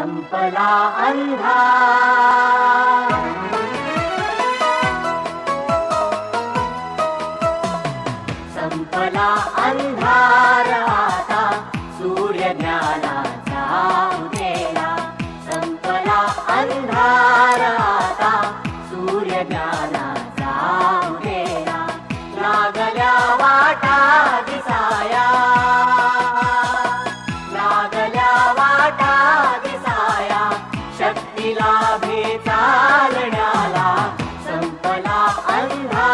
संपला अंधार, संपला अंधार आता सूर्य ज्ञानाचा उजेला, संपला अंधार आता सूर्य ज्ञानाचा उजेला, लागल्या वाटा दिसाया, लागल्या वाटा दिसाया, शक्ती लाभे चालण्याला, संपला अंधार.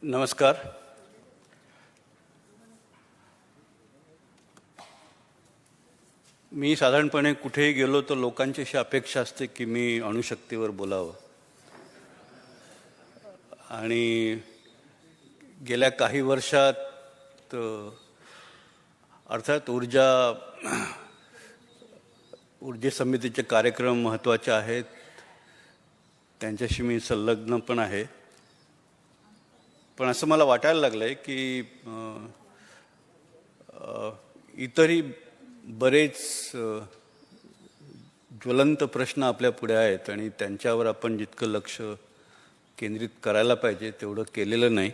नमस्कार. मी साधारणपणे कुठेही गेलो तर लोकांची अशी अपेक्षा असते की मी अणुशक्तीवर बोलावं, आणि गेल्या काही वर्षात अर्थात ऊर्जा समितीचे कार्यक्रम महत्त्वाचे आहेत, त्यांच्याशी मी संलग्न पण आहे. पण असं मला वाटायला लागलं आहे की इतरही बरेच ज्वलंत प्रश्न आपल्या पुढे आहेत आणि त्यांच्यावर आपण जितकं लक्ष केंद्रित करायला पाहिजे तेवढं केलेलं नाही.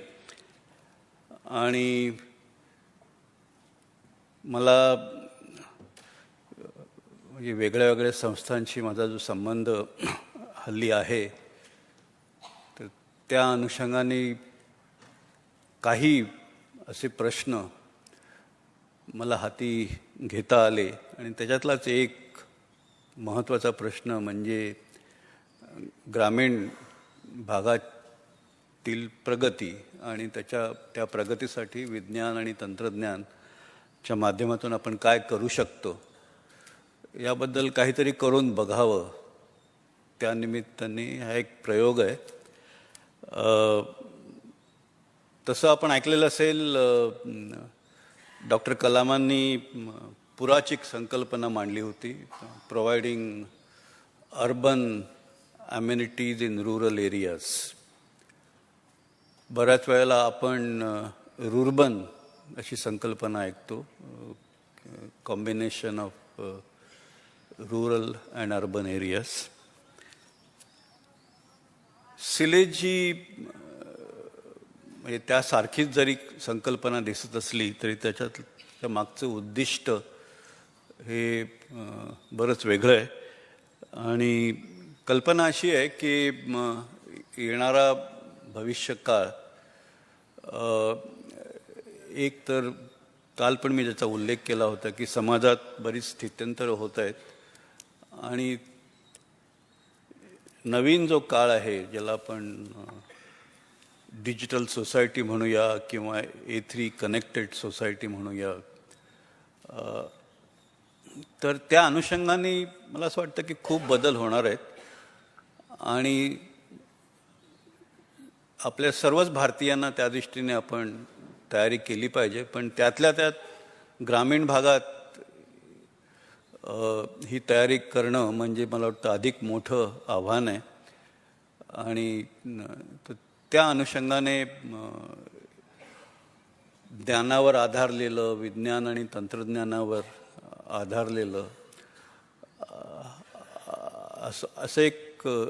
आणि मला म्हणजे वेगळ्या वेगळ्या संस्थांशी माझा जो संबंध हल्ली आहे, तर त्या अनुषंगाने काही असे प्रश्न मला हाती घेता आले, आणि त्याच्यातलाच एक महत्त्वाचा प्रश्न म्हणजे ग्रामीण भागातील प्रगती आणि त्या प्रगतीसाठी विज्ञान आणि तंत्रज्ञानाच्या माध्यमातून आपण काय करू शकतो याबद्दल काहीतरी करून बघावं. त्यानिमित्ताने हा एक प्रयोग आहे. तसं आपण ऐकलेलं असेल, डॉक्टर कलामांनी पुराची संकल्पना मांडली होती, providing urban amenities in rural areas. बऱ्याच वेळेला आपण रुर्बन अशी संकल्पना ऐकतो, combination of rural and urban areas. सिलेजी म्हणजे त्यासारखीच जरी संकल्पना दिसत असली तरी त्याच्या मागचं उद्दिष्ट हे बरंच वेगळं आहे. आणि कल्पना अशी आहे की येणारा भविष्यकाळ एक तर काल पण मी ज्याचा उल्लेख केला होता की समाजात बरीच स्थित्यंतरं होत आहेत, आणि नवीन जो काळ आहे ज्याला आपण डिजिटल सोसायटी म्हणूया किंवा A3 कनेक्टेड सोसायटी म्हणूया, तर त्या अनुषंगाने मला असं वाटतं की खूप बदल होणार आहेत. आणि आपल्या सर्वच भारतीयांना त्या दृष्टीने आपण तयारी केली पाहिजे. पण त्यातल्या त्यात ग्रामीण भागात ही तयारी करणं म्हणजे मला वाटतं अधिक मोठं आव्हान आहे. आणि त्या अनुषंगाने ज्ञानावर आधारलेलं, विज्ञान आणि तंत्रज्ञानावर आधारलेलं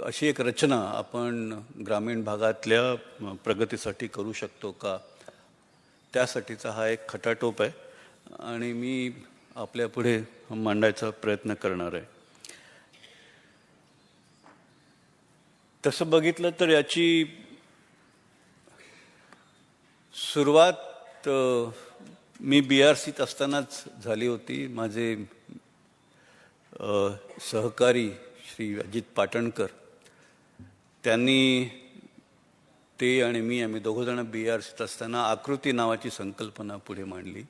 अशी एक रचना आपण ग्रामीण भागातल्या प्रगतीसाठी करू शकतो का, त्यासाठीचा हा एक खटाटोप आहे आणि मी आपल्यापुढे मांडायचा प्रयत्न करणार आहे. तसं बघितलं तर याची सुरुवात मी BRCत असतानाच झाली होती. माझे सहकारी श्री अजित पाटणकर, त्यांनी ते आणि मी आम्ही दोघंजणं BRCत असताना आकृती नावाची संकल्पना पुढे मांडली.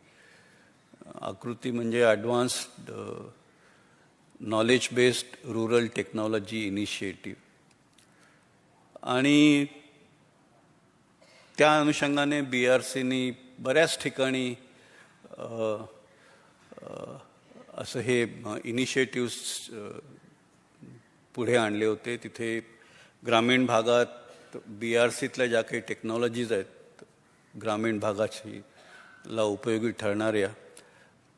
आकृती म्हणजे advanced knowledge based rural technology initiative. आणि त्या अनुषंगाने BRCनी बऱ्याच ठिकाणी असं हे इनिशिएटिव्स पुढे आणले होते. तिथे ग्रामीण भागात BRCतल्या ज्या काही टेक्नॉलॉजीज आहेत ग्रामीण भागाची ला उपयोगी ठरणाऱ्या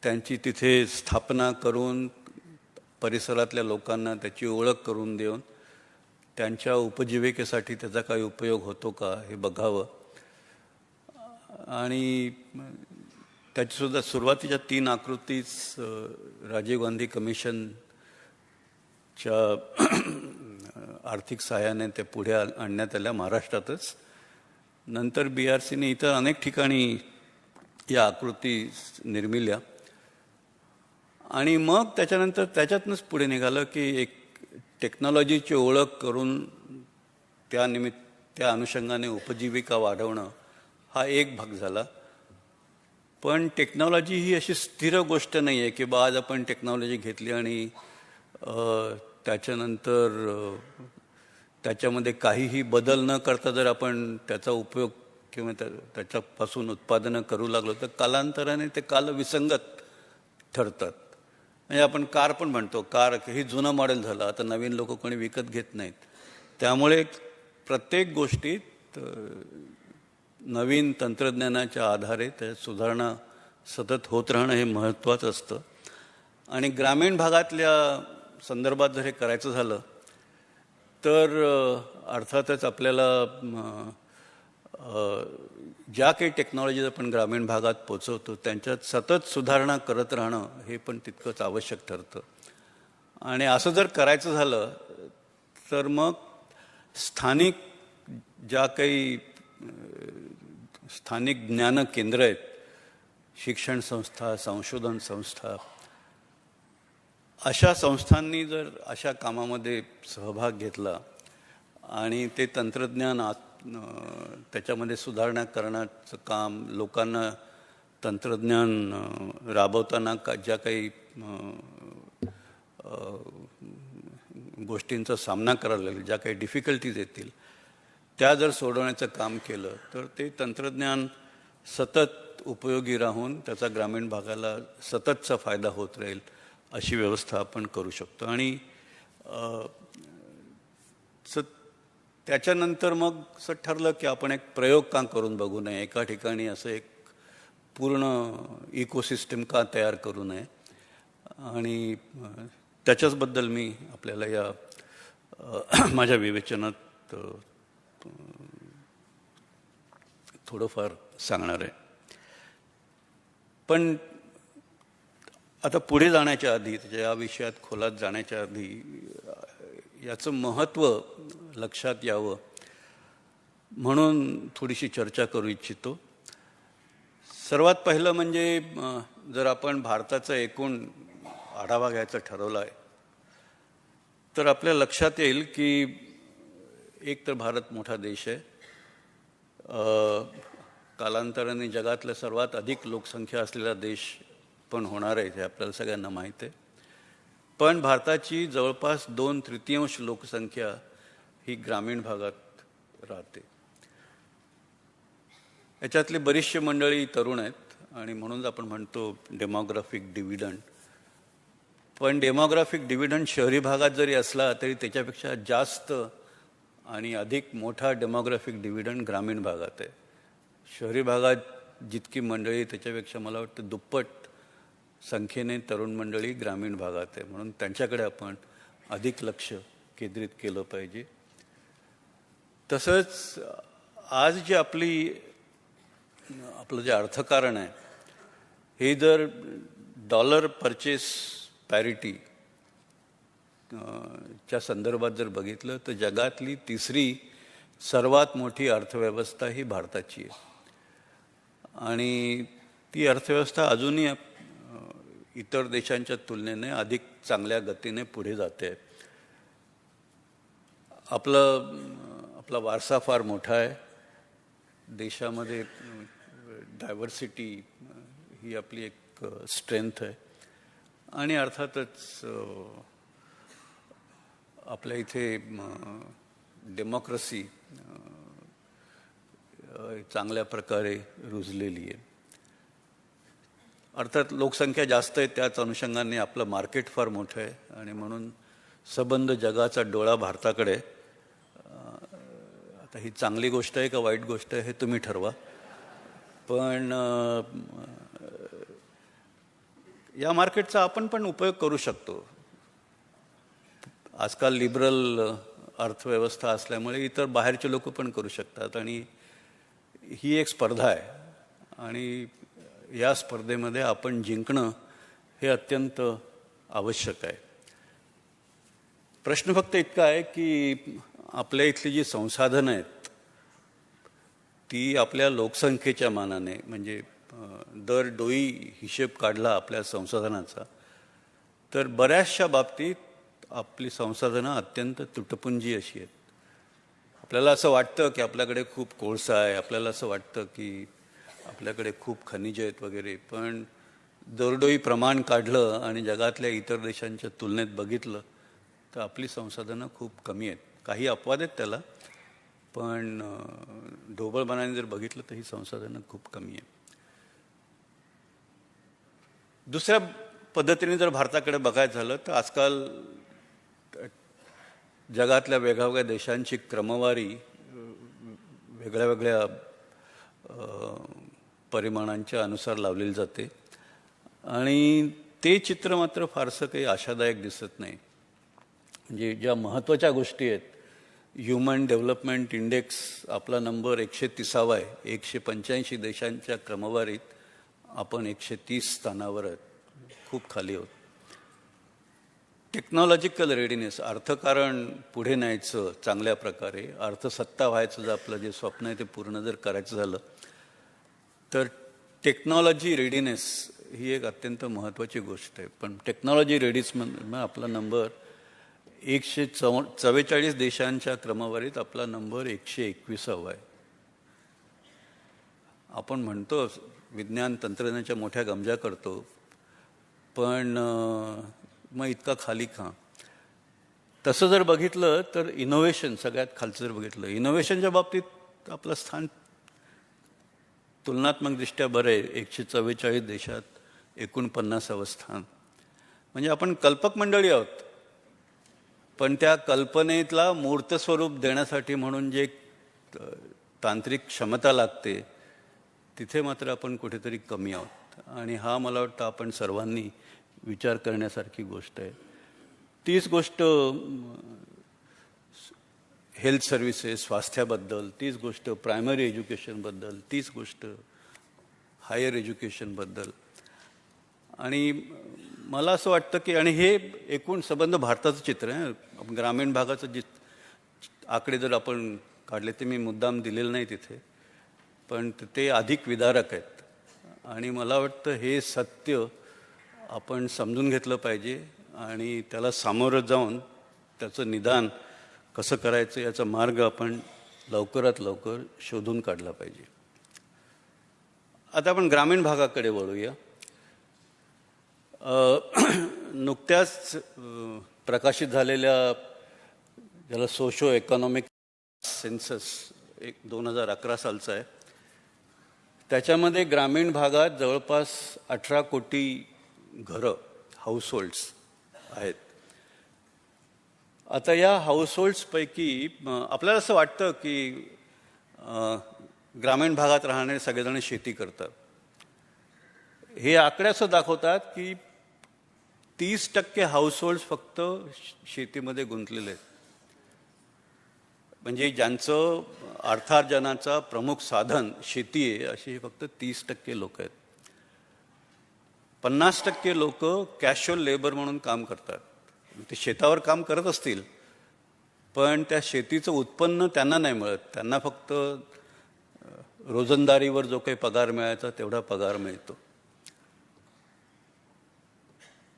त्यांची तिथे स्थापना करून परिसरातल्या लोकांना त्याची ओळख करून देऊन त्यांच्या उपजीविकेसाठी त्याचा काही उपयोग होतो का हे बघावं. आणि त्याचीसुद्धा सुरुवातीच्या 3 आकृतीच राजीव गांधी कमिशनच्या आर्थिक सहाय्याने ते पुढे आणण्यात आल्या महाराष्ट्रातच. नंतर BRCने इतर अनेक ठिकाणी या आकृती निर्मिल्या आणि मग त्याच्यानंतर त्याच्यातनंच पुढे निघालं की एक टेक्नॉलॉजीची ओळख करून त्या अनुषंगाने उपजीविका वाढवणं हा एक भाग झाला. पण टेक्नॉलॉजी ही अशी स्थिर गोष्ट नाही आहे की आज आपण टेक्नॉलॉजी घेतली आणि त्याच्यानंतर त्याच्यामध्ये काहीही बदल न करता जर आपण त्याचा उपयोग किंवा त्याच्यापासून उत्पादनं करू लागलो तर कालांतराने ते कालविसंगत ठरतात. म्हणजे आपण कार पण म्हणतो, कार ही जुनं मॉडेल झालं, आता नवीन लोक कोणी विकत घेत नाहीत. त्यामुळे प्रत्येक गोष्टीत नवीन तंत्रज्ञानाच्या आधारे त्याच्यात सुधारणा सतत होत राहणं हे महत्त्वाचं असतं. आणि ग्रामीण भागातल्या संदर्भात जर हे करायचं झालं तर अर्थातच आपल्याला ज्या काही टेक्नॉलॉजीज आपण ग्रामीण भागात पोचवतो त्यांच्यात सतत सुधारणा करत राहणं हे पण तितकंच आवश्यक ठरतं. आणि असं जर करायचं झालं तर मग स्थानिक ज्या काही स्थानिक ज्ञान केंद्र आहेत, शिक्षण संस्था, संशोधन संस्था, अशा संस्थांनी जर अशा कामामध्ये सहभाग घेतला आणि ते तंत्रज्ञान त्याच्यामध्ये सुधारणा करण्याचं काम, लोकांना तंत्रज्ञान राबवताना ज्या काही गोष्टींचा सामना करायला लागेल, ज्या काही डिफिकल्टीज येतील त्या जर सोडवण्याचं काम केलं तर ते तंत्रज्ञान सतत उपयोगी राहून त्याचा ग्रामीण भागाला सततचा फायदा होत राहील अशी व्यवस्था आपण करू शकतो. आणि त्याच्यानंतर मग असं ठरलं की आपण एक प्रयोग का करून बघू नये, एका ठिकाणी असं एक पूर्ण इकोसिस्टम का तयार करू नये. आणि त्याच्याचबद्दल मी आपल्याला या माझ्या विवेचनात थोडंफार सांगणार आहे. पण आता पुढे जाण्याच्या आधी, या विषयात खोलात जाण्याच्या आधी याचं महत्त्व लक्षात यावं म्हणून थोडीशी चर्चा करू इच्छितो. सर्वात पहिलं म्हणजे जर आपण भारताचा एकूण आढावा घ्यायचा ठरवला आहे तर आपल्या लक्षात येईल की एक तर भारत मोठा देश आहे, कालांतराने जगातला सर्वात अधिक लोकसंख्या असलेला देश पण होणार आहे हे आपल्याला सगळ्यांना माहीत आहे. पण भारताची जवळपास 2/3 लोकसंख्या ही ग्रामीण भागात राहते. याच्यातली बरीचशी मंडळी तरुण आहेत आणि म्हणून आपण म्हणतो डेमोग्राफिक डिव्हिडंड. पण डेमोग्राफिक डिव्हिडंड शहरी भागात जरी असला तरी त्याच्यापेक्षा जास्त आणि अधिक मोठा डेमोग्राफिक डिव्हिडंड ग्रामीण भागात आहे. शहरी भागात जितकी मंडळी त्याच्यापेक्षा मला वाटतं दुप्पट संख्येने तरुण मंडळी ग्रामीण भागात आहे. म्हणून त्यांच्याकडे आपण अधिक लक्ष केंद्रित केलं पाहिजे. तसंच आज जी आपलं जे अर्थकारण आहे हे जर डॉलर परचेस पॅरिटी च्या संदर्भात जर बघितलं तर जगातली 3री सर्वात मोठी अर्थव्यवस्था ही भारताची आहे. आणि ती अर्थव्यवस्था अजूनही इतर देशांच्या तुलनेने अधिक चांगल्या गतीने पुढे जाते. आपला वारसा फार मोठा आहे. देशामध्ये डायव्हर्सिटी ही आपली एक स्ट्रेंथ आहे. आणि अर्थातच आपल्या इथे डेमोक्रेसी चांगल्या प्रकारे रुजलेली आहे. अर्थात लोकसंख्या जास्त आहे त्याच अनुषंगाने आपलं मार्केट फार मोठं आहे आणि म्हणून सबंध जगाचा डोळा भारताकडे. आता ही चांगली गोष्ट आहे का वाईट गोष्ट आहे हे तुम्ही ठरवा. पण या मार्केटचा आपण पण उपयोग करू शकतो. आजकाल लिबरल अर्थव्यवस्था असल्यामुळे इतर बाहेरचे लोक पण करू शकतात आणि ही एक स्पर्धा आहे आणि या स्पर्धेमध्ये आपण जिंकणं हे अत्यंत आवश्यक आहे. प्रश्न फक्त इतका आहे की आपल्या इथली जी संसाधनं आहेत ती आपल्या लोकसंख्येच्या मानाने, म्हणजे दर डोई हिशेब काढला आपल्या संसाधनाचा, तर बऱ्याचशा बाबतीत आपली संसाधनं अत्यंत तुटपुंजी अशी आहेत. आपल्याला असं वाटतं की आपल्याकडे खूप कोळसा आहे, आपल्याला असं वाटतं की आपल्याकडे खूप खनिजं आहेत वगैरे, पण दरडोई प्रमाण काढलं आणि जगातल्या इतर देशांच्या तुलनेत बघितलं तर आपली संसाधनं खूप कमी आहेत. काही अपवाद आहेत त्याला, पण ढोबळमानाने जर बघितलं तर ही संसाधनं खूप कमी आहेत. दुसऱ्या पद्धतीने जर भारताकडे बघायचं झालं तर आजकाल जगातल्या वेगवेगळ्या देशांची क्रमवारी वेगळ्या वेगळ्या परिमाणांच्या अनुसार लावलेली जाते आणि ते चित्र मात्र फारसं काही आशादायक दिसत नाही. म्हणजे ज्या महत्त्वाच्या गोष्टी आहेत, ह्युमन डेव्हलपमेंट इंडेक्स आपला नंबर 130वा आहे. 185 देशांच्या क्रमवारीत आपण 130 स्थानावर आहेत, खूप खाली आहोत. टेक्नॉलॉजिकल रेडीनेस, अर्थकारण पुढे न्यायचं चांगल्या प्रकारे, अर्थसत्ता व्हायचं जर आपलं जे स्वप्न आहे ते पूर्ण जर करायचं झालं तर टेक्नॉलॉजी रेडीनेस ही एक अत्यंत महत्त्वाची गोष्ट आहे. पण टेक्नॉलॉजी रेडीजमध्ये आपला नंबर 144 देशांच्या क्रमवारीत आपला नंबर 121वा आहे. आपण म्हणतो विज्ञान तंत्रज्ञानाच्या मोठ्या गमजा करतो, पण मग इतका खाली का? तसं जर बघितलं तर इनोव्हेशन सगळ्यात खालचं जर बघितलं, इनोव्हेशनच्या बाबतीत आपलं स्थान तुलनात्मकदृष्ट्या बरं आहे. 144 देशात 49वं स्थान. म्हणजे आपण कल्पक मंडळी आहोत, पण त्या कल्पनेतला मूर्त स्वरूप देण्यासाठी म्हणून जे तांत्रिक क्षमता लागते तिथे मात्र आपण कुठेतरी कमी आहोत. आणि हा मला वाटतं आपण सर्वांनी विचार करण्यासारखी गोष्ट आहे. तीच गोष्ट हेल्थ सर्व्हिसेस, स्वास्थ्याबद्दल, तीच गोष्ट प्रायमरी एज्युकेशनबद्दल, तीच गोष्ट हायर एज्युकेशनबद्दल. आणि मला असं वाटतं की, आणि हे एकूण संबंध भारताचं चित्र आहे. ग्रामीण भागाचं आकडे जर आपण काढले ते मी मुद्दाम दिलेलं नाही तिथे, पण ते अधिक विदारक आहेत. आणि मला वाटतं हे सत्य आपण समजून घेतलं पाहिजे आणि त्याला सामोरं जाऊन त्याचं निदान कसं करायचं याचा मार्ग आपण लवकरात लवकर शोधून काढला पाहिजे. आता आपण ग्रामीण भागाकडे वळूया. नुकत्याच प्रकाशित झालेल्या ज्याला सोशो इकॉनॉमिक सेन्सस 2011 सालचा आहे, त्याच्यामध्ये ग्रामीण भागात जवळपास 18 कोटी घरं, हाऊसहोल्ड्स आहेत. आता या हाऊसहोल्ड्सपैकी आपल्याला असं वाटतं की ग्रामीण भागात राहणारे सगळेजण शेती करतात. हे आकडे असं दाखवतात की 30% हाऊसहोल्ड्स फक्त शेतीमध्ये गुंतलेले आहेत. म्हणजे ज्यांचं अर्थार्जनाचा प्रमुख साधन शेती आहे अशी फक्त 30% लोक आहेत. 50% लोक कॅज्युअल लेबर म्हणून काम करतात. ते शेतावर काम करत असतील, पण त्या शेतीचं उत्पन्न त्यांना नाही मिळत. त्यांना फक्त रोजंदारीवर जो काही पगार मिळायचा तेवढा पगार मिळतो.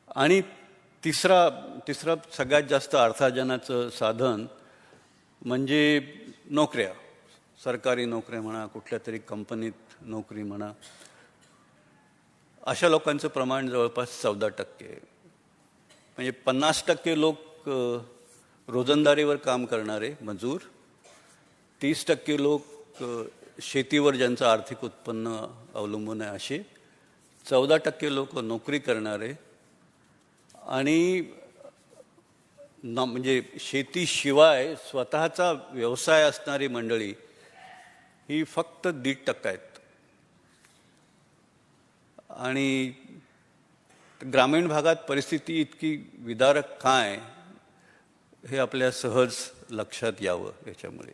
आणि तिसरा सगळ्यात जास्त अर्थार्जनाचं साधन म्हणजे नोकऱ्या, सरकारी नोकऱ्या म्हणा, कुठल्या तरी कंपनीत नोकरी म्हणा. अशा लोकांचं प्रमाण जवळपास 14% आहे. म्हणजे 50% लोक रोजंदारीवर काम करणारे मजूर, 30% लोक शेतीवर ज्यांचं आर्थिक उत्पन्न अवलंबून आहे असे, 14% लोक नोकरी करणारे, आणि म्हणजे शेतीशिवाय स्वतःचा व्यवसाय असणारी मंडळी ही फक्त 1.5% आहेत. आणि ग्रामीण भागात परिस्थिती इतकी विदारक काय हे आपल्या सहज लक्षात यावं याच्यामुळे.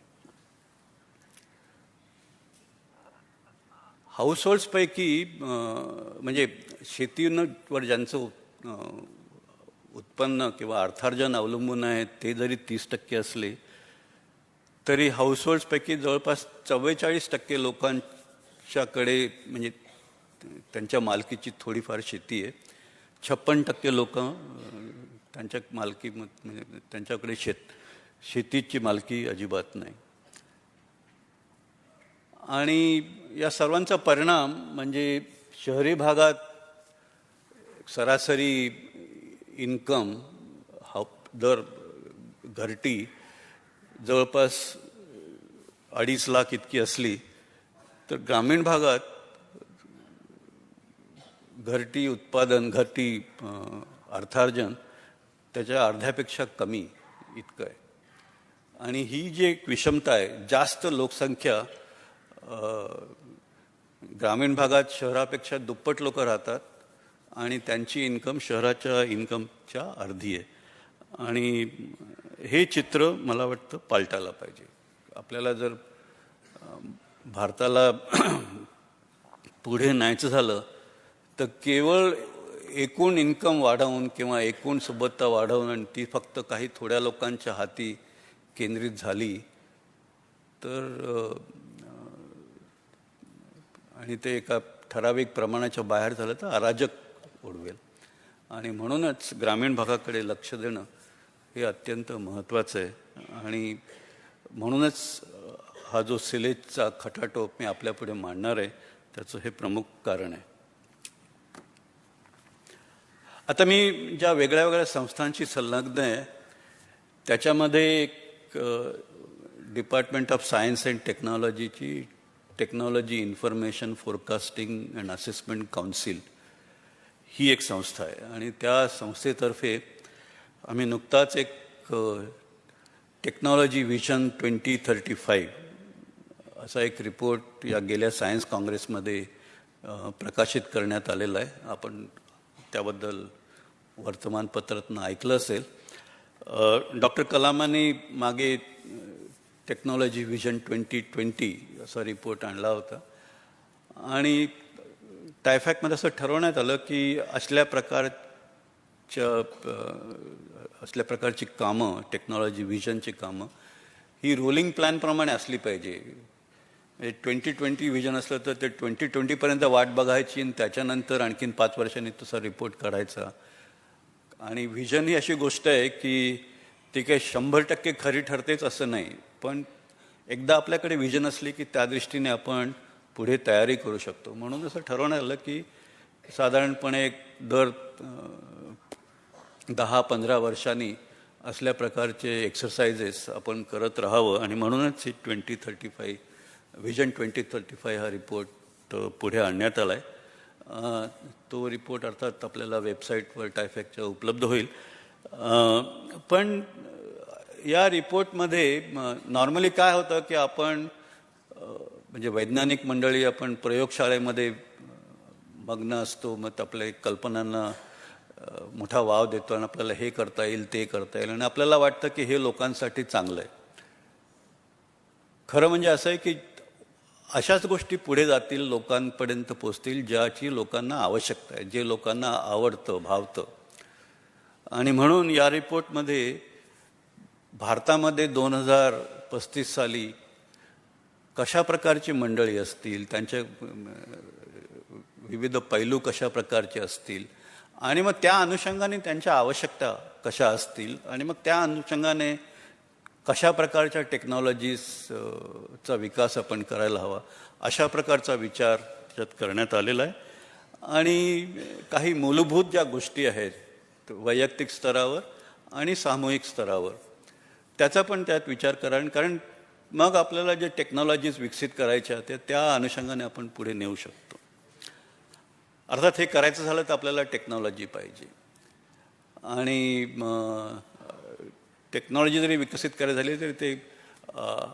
हाऊसहोल्ड्सपैकी म्हणजे शेतीवर ज्यांचं उत्पन्न किंवा अर्थार्जन अवलंबून आहे ते जरी 30% असले तरी हाऊसहोल्ड्सपैकी जवळपास 44% लोकांच्याकडे म्हणजे त्यांच्या मालकीची थोडीफार शेती आहे. 56% लोक त्यांच्या मालकी म्हणजे त्यांच्याकडे शेतीची मालकी अजिबात नाही. आणि या सर्वांचा परिणाम म्हणजे शहरी भागात सरासरी इन्कम दर घरटी जवळपास 2.5 लाख इतकी असली तर ग्रामीण भागात घरटी उत्पादन घरटी अर्थार्जन त्याच्या अर्ध्यापेक्षा कमी इतकं आहे. आणि ही जी एक विषमता आहे, जास्त लोकसंख्या ग्रामीण भागात शहरापेक्षा दुप्पट लोक राहतात आणि त्यांची इन्कम शहराच्या इन्कमच्या अर्धी आहे. आणि हे चित्र मला वाटतं पालटायला पाहिजे. आपल्याला जर भारताला पुढे न्यायचं झालं तर केवळ एकूण इन्कम वाढवून किंवा एकूण सुबत्ता वाढवून आणि ती फक्त काही थोड्या लोकांच्या हाती केंद्रित झाली तर आणि ते एका ठराविक प्रमाणाच्या बाहेर झालं तर अराजक उडवेल. आणि म्हणूनच ग्रामीण भागाकडे लक्ष देणं हे अत्यंत महत्त्वाचं आहे. आणि म्हणूनच हा जो सिलेजचा खटाटोप मी आपल्यापुढे मांडणार आहे त्याचं हे प्रमुख कारण आहे. आता मी ज्या वेगळ्या वेगळ्या संस्थांशी संलग्न आहे त्याच्यामध्ये एक डिपार्टमेंट ऑफ सायन्स अँड टेक्नॉलॉजीची technology information forecasting and assessment council ही एक संस्था आहे. आणि त्या संस्थेतर्फे आम्ही नुकताच एक टेक्नॉलॉजी व्हिजन 2035 असा एक रिपोर्ट या गेल्या सायन्स काँग्रेसमध्ये प्रकाशित करण्यात आलेला आहे. आपण त्याबद्दल वर्तमानपत्रातून ऐकलं असेल. डॉक्टर कलामांनी मागे टेक्नॉलॉजी व्हिजन 2020 असा रिपोर्ट आणला होता आणि टायफॅकमध्ये असं ठरवण्यात आलं की असल्या प्रकारची कामं टेक्नॉलॉजी व्हिजनची कामं ही रोलिंग प्लॅनप्रमाणे असली पाहिजे. 2020 व्हिजन असलं तर ते 2020पर्यंत वाट बघायची आणि त्याच्यानंतर आणखीन 5 वर्षांनी तसा रिपोर्ट काढायचा. आणि व्हिजन ही अशी गोष्ट आहे की ती काही 100% खरी ठरतेच असं नाही, पण एकदा आपल्याकडे व्हिजन असली की त्या दृष्टीने आपण पुढे तयारी करू शकतो. म्हणून असं ठरवण्यात आलं की साधारणपणे दर 10-15 वर्षांनी असल्या प्रकारचे एक्सरसाइजेस आपण करत राहावं. आणि म्हणूनच ही 2035 व्हिजन 2035 हा रिपोर्ट पुढे आणण्यात आला आहे. तो रिपोर्ट अर्थात आपल्याला वेबसाईटवर टायफॅकच्या उपलब्ध होईल. पण या रिपोर्टमध्ये नॉर्मली काय होतं की आपण म्हणजे वैज्ञानिक मंडळी आपण प्रयोगशाळेमध्ये मग्न असतो, मग आपल्या कल्पनांना मोठा वाव देतो आणि आपल्याला हे करता येईल ते करता येईल आणि आपल्याला वाटतं की हे लोकांसाठी चांगलं आहे. खरं म्हणजे असं आहे की अशाच गोष्टी पुढे जातील, लोकांपर्यंत पोचतील ज्याची लोकांना आवश्यकता आहे, जे लोकांना आवडतं भावतं. आणि म्हणून या रिपोर्टमध्ये भारतामध्ये 2035 साली कशा प्रकारची मंडळी असतील, त्यांचे विविध पैलू कशा प्रकारचे असतील आणि मग त्या अनुषंगाने त्यांच्या आवश्यकता कशा असतील आणि मग त्या अनुषंगाने कशा प्रकारच्या टेक्नॉलॉजीजचा विकास आपण करायला हवा अशा प्रकारचा विचार त्याच्यात करण्यात आलेला आहे. आणि काही मूलभूत ज्या गोष्टी आहेत वैयक्तिक स्तरावर आणि सामूहिक स्तरावर त्याचा पण त्यात विचार करा. कारण मग आपल्याला जे टेक्नॉलॉजीज विकसित करायच्या त्या अनुषंगाने आपण पुढे नेऊ शकतो. अर्थात हे करायचं झालं तर आपल्याला टेक्नॉलॉजी पाहिजे आणि टेक्नॉलॉजी जरी विकसित करायची झाली तरी ते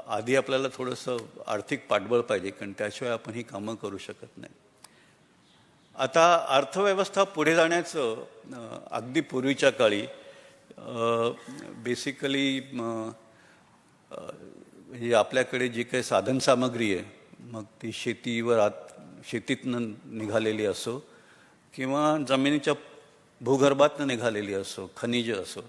आधी आपल्याला थोडंसं आर्थिक पाठबळ पाहिजे, कारण त्याशिवाय आपण ही कामं करू शकत नाही. आता अर्थव्यवस्था पुढे जाण्याचं अगदी पूर्वीच्या काळी बेसिकली म्हणजे आपल्याकडे जी काही साधनसामग्री आहे, मग ती शेतीतनं निघालेली असो किंवा जमिनीच्या भूगर्भातनं निघालेली असो, खनिज असो,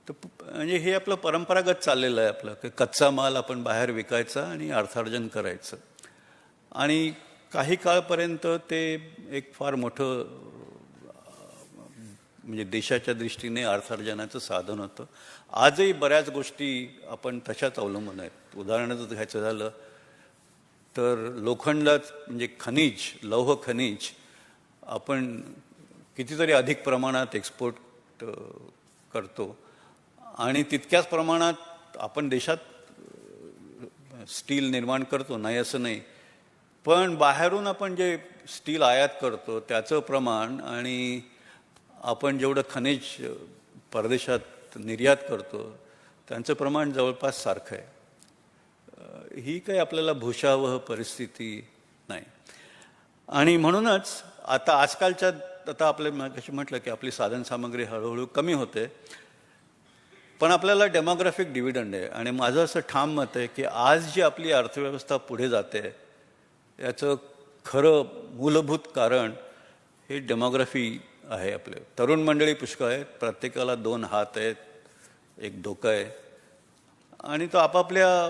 तर म्हणजे हे आपलं परंपरागत चाललेलं आहे. आपलं कच्चा माल आपण बाहेर विकायचा आणि अर्थार्जन करायचं, आणि काही काळपर्यंत ते एक फार मोठं म्हणजे देशाच्या दृष्टीने अर्थार्जनाचं साधन होतं. आजही बऱ्याच गोष्टी आपण तशाच अवलंबून आहेत. उदाहरणार्थ घ्यायचं झालं तर लोखंडाच म्हणजे खनिज, लौह खनिज आपण कितीतरी अधिक प्रमाणात एक्सपोर्ट करतो, आणि तितक्याच प्रमाणात आपण देशात स्टील निर्माण करतो, नाही असं नाही. पण बाहेरून आपण जे स्टील आयात करतो त्याचं प्रमाण आणि आपण जेवढं खनिज परदेशात निर्यात करतो त्यांचं प्रमाण जवळपास सारखं आहे. ही काही आपल्याला भूषावह परिस्थिती नाही. आणि म्हणूनच आता आपल्या कशी म्हटलं की आपली साधनसामग्री हळूहळू कमी होते, पण आपल्याला डेमोग्राफिक डिव्हिडंड आहे. आणि माझं असं ठाम मत आहे की आज जी आपली अर्थव्यवस्था पुढे जाते याचं खरं मूलभूत कारण हे डेमोग्राफी आहे. आपले तरुण मंडळी पुष्कळ आहेत, प्रत्येकाला 2 हात आहेत, 1 डोकं आहे, आणि तो आपापल्या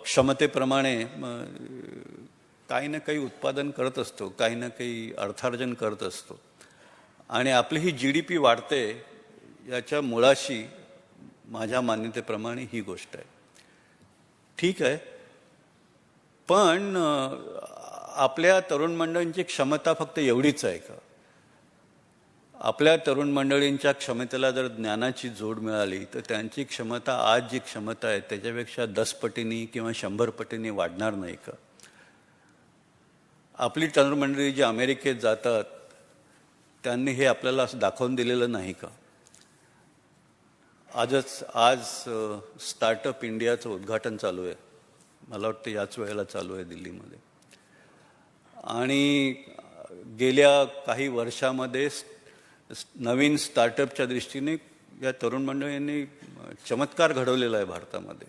क्षमतेप्रमाणे काही ना काही उत्पादन करत असतो, काही ना काही अर्थार्जन करत असतो. आणि आपली ही GDP वाढते याच्या मुळाशी माझ्या मान्यतेप्रमाणे ही गोष्ट आहे. ठीक आहे, पण आपल्या तरुण मंडळींची क्षमता फक्त एवढीच आहे का? आपल्या तरुण मंडळींच्या क्षमतेला जर ज्ञानाची जोड मिळाली तर त्यांची क्षमता आज जी क्षमता आहे त्याच्यापेक्षा 10 पटींनी किंवा 100 पटींनी वाढणार नाही का? आपली तरुण मंडळी जी अमेरिकेत जातात त्यांनी हे आपल्याला असं दाखवून दिलेलं नाही का? आज स्टार्टअप इंडियाचं उद्घाटन चालू आहे, मला वाटतं याच वेळेला चालू आहे दिल्लीमध्ये. आणि गेल्या काही वर्षामध्ये नवीन स्टार्टअपच्या दृष्टीने या तरुण मंडळींनी चमत्कार घडवलेला आहे भारतामध्ये.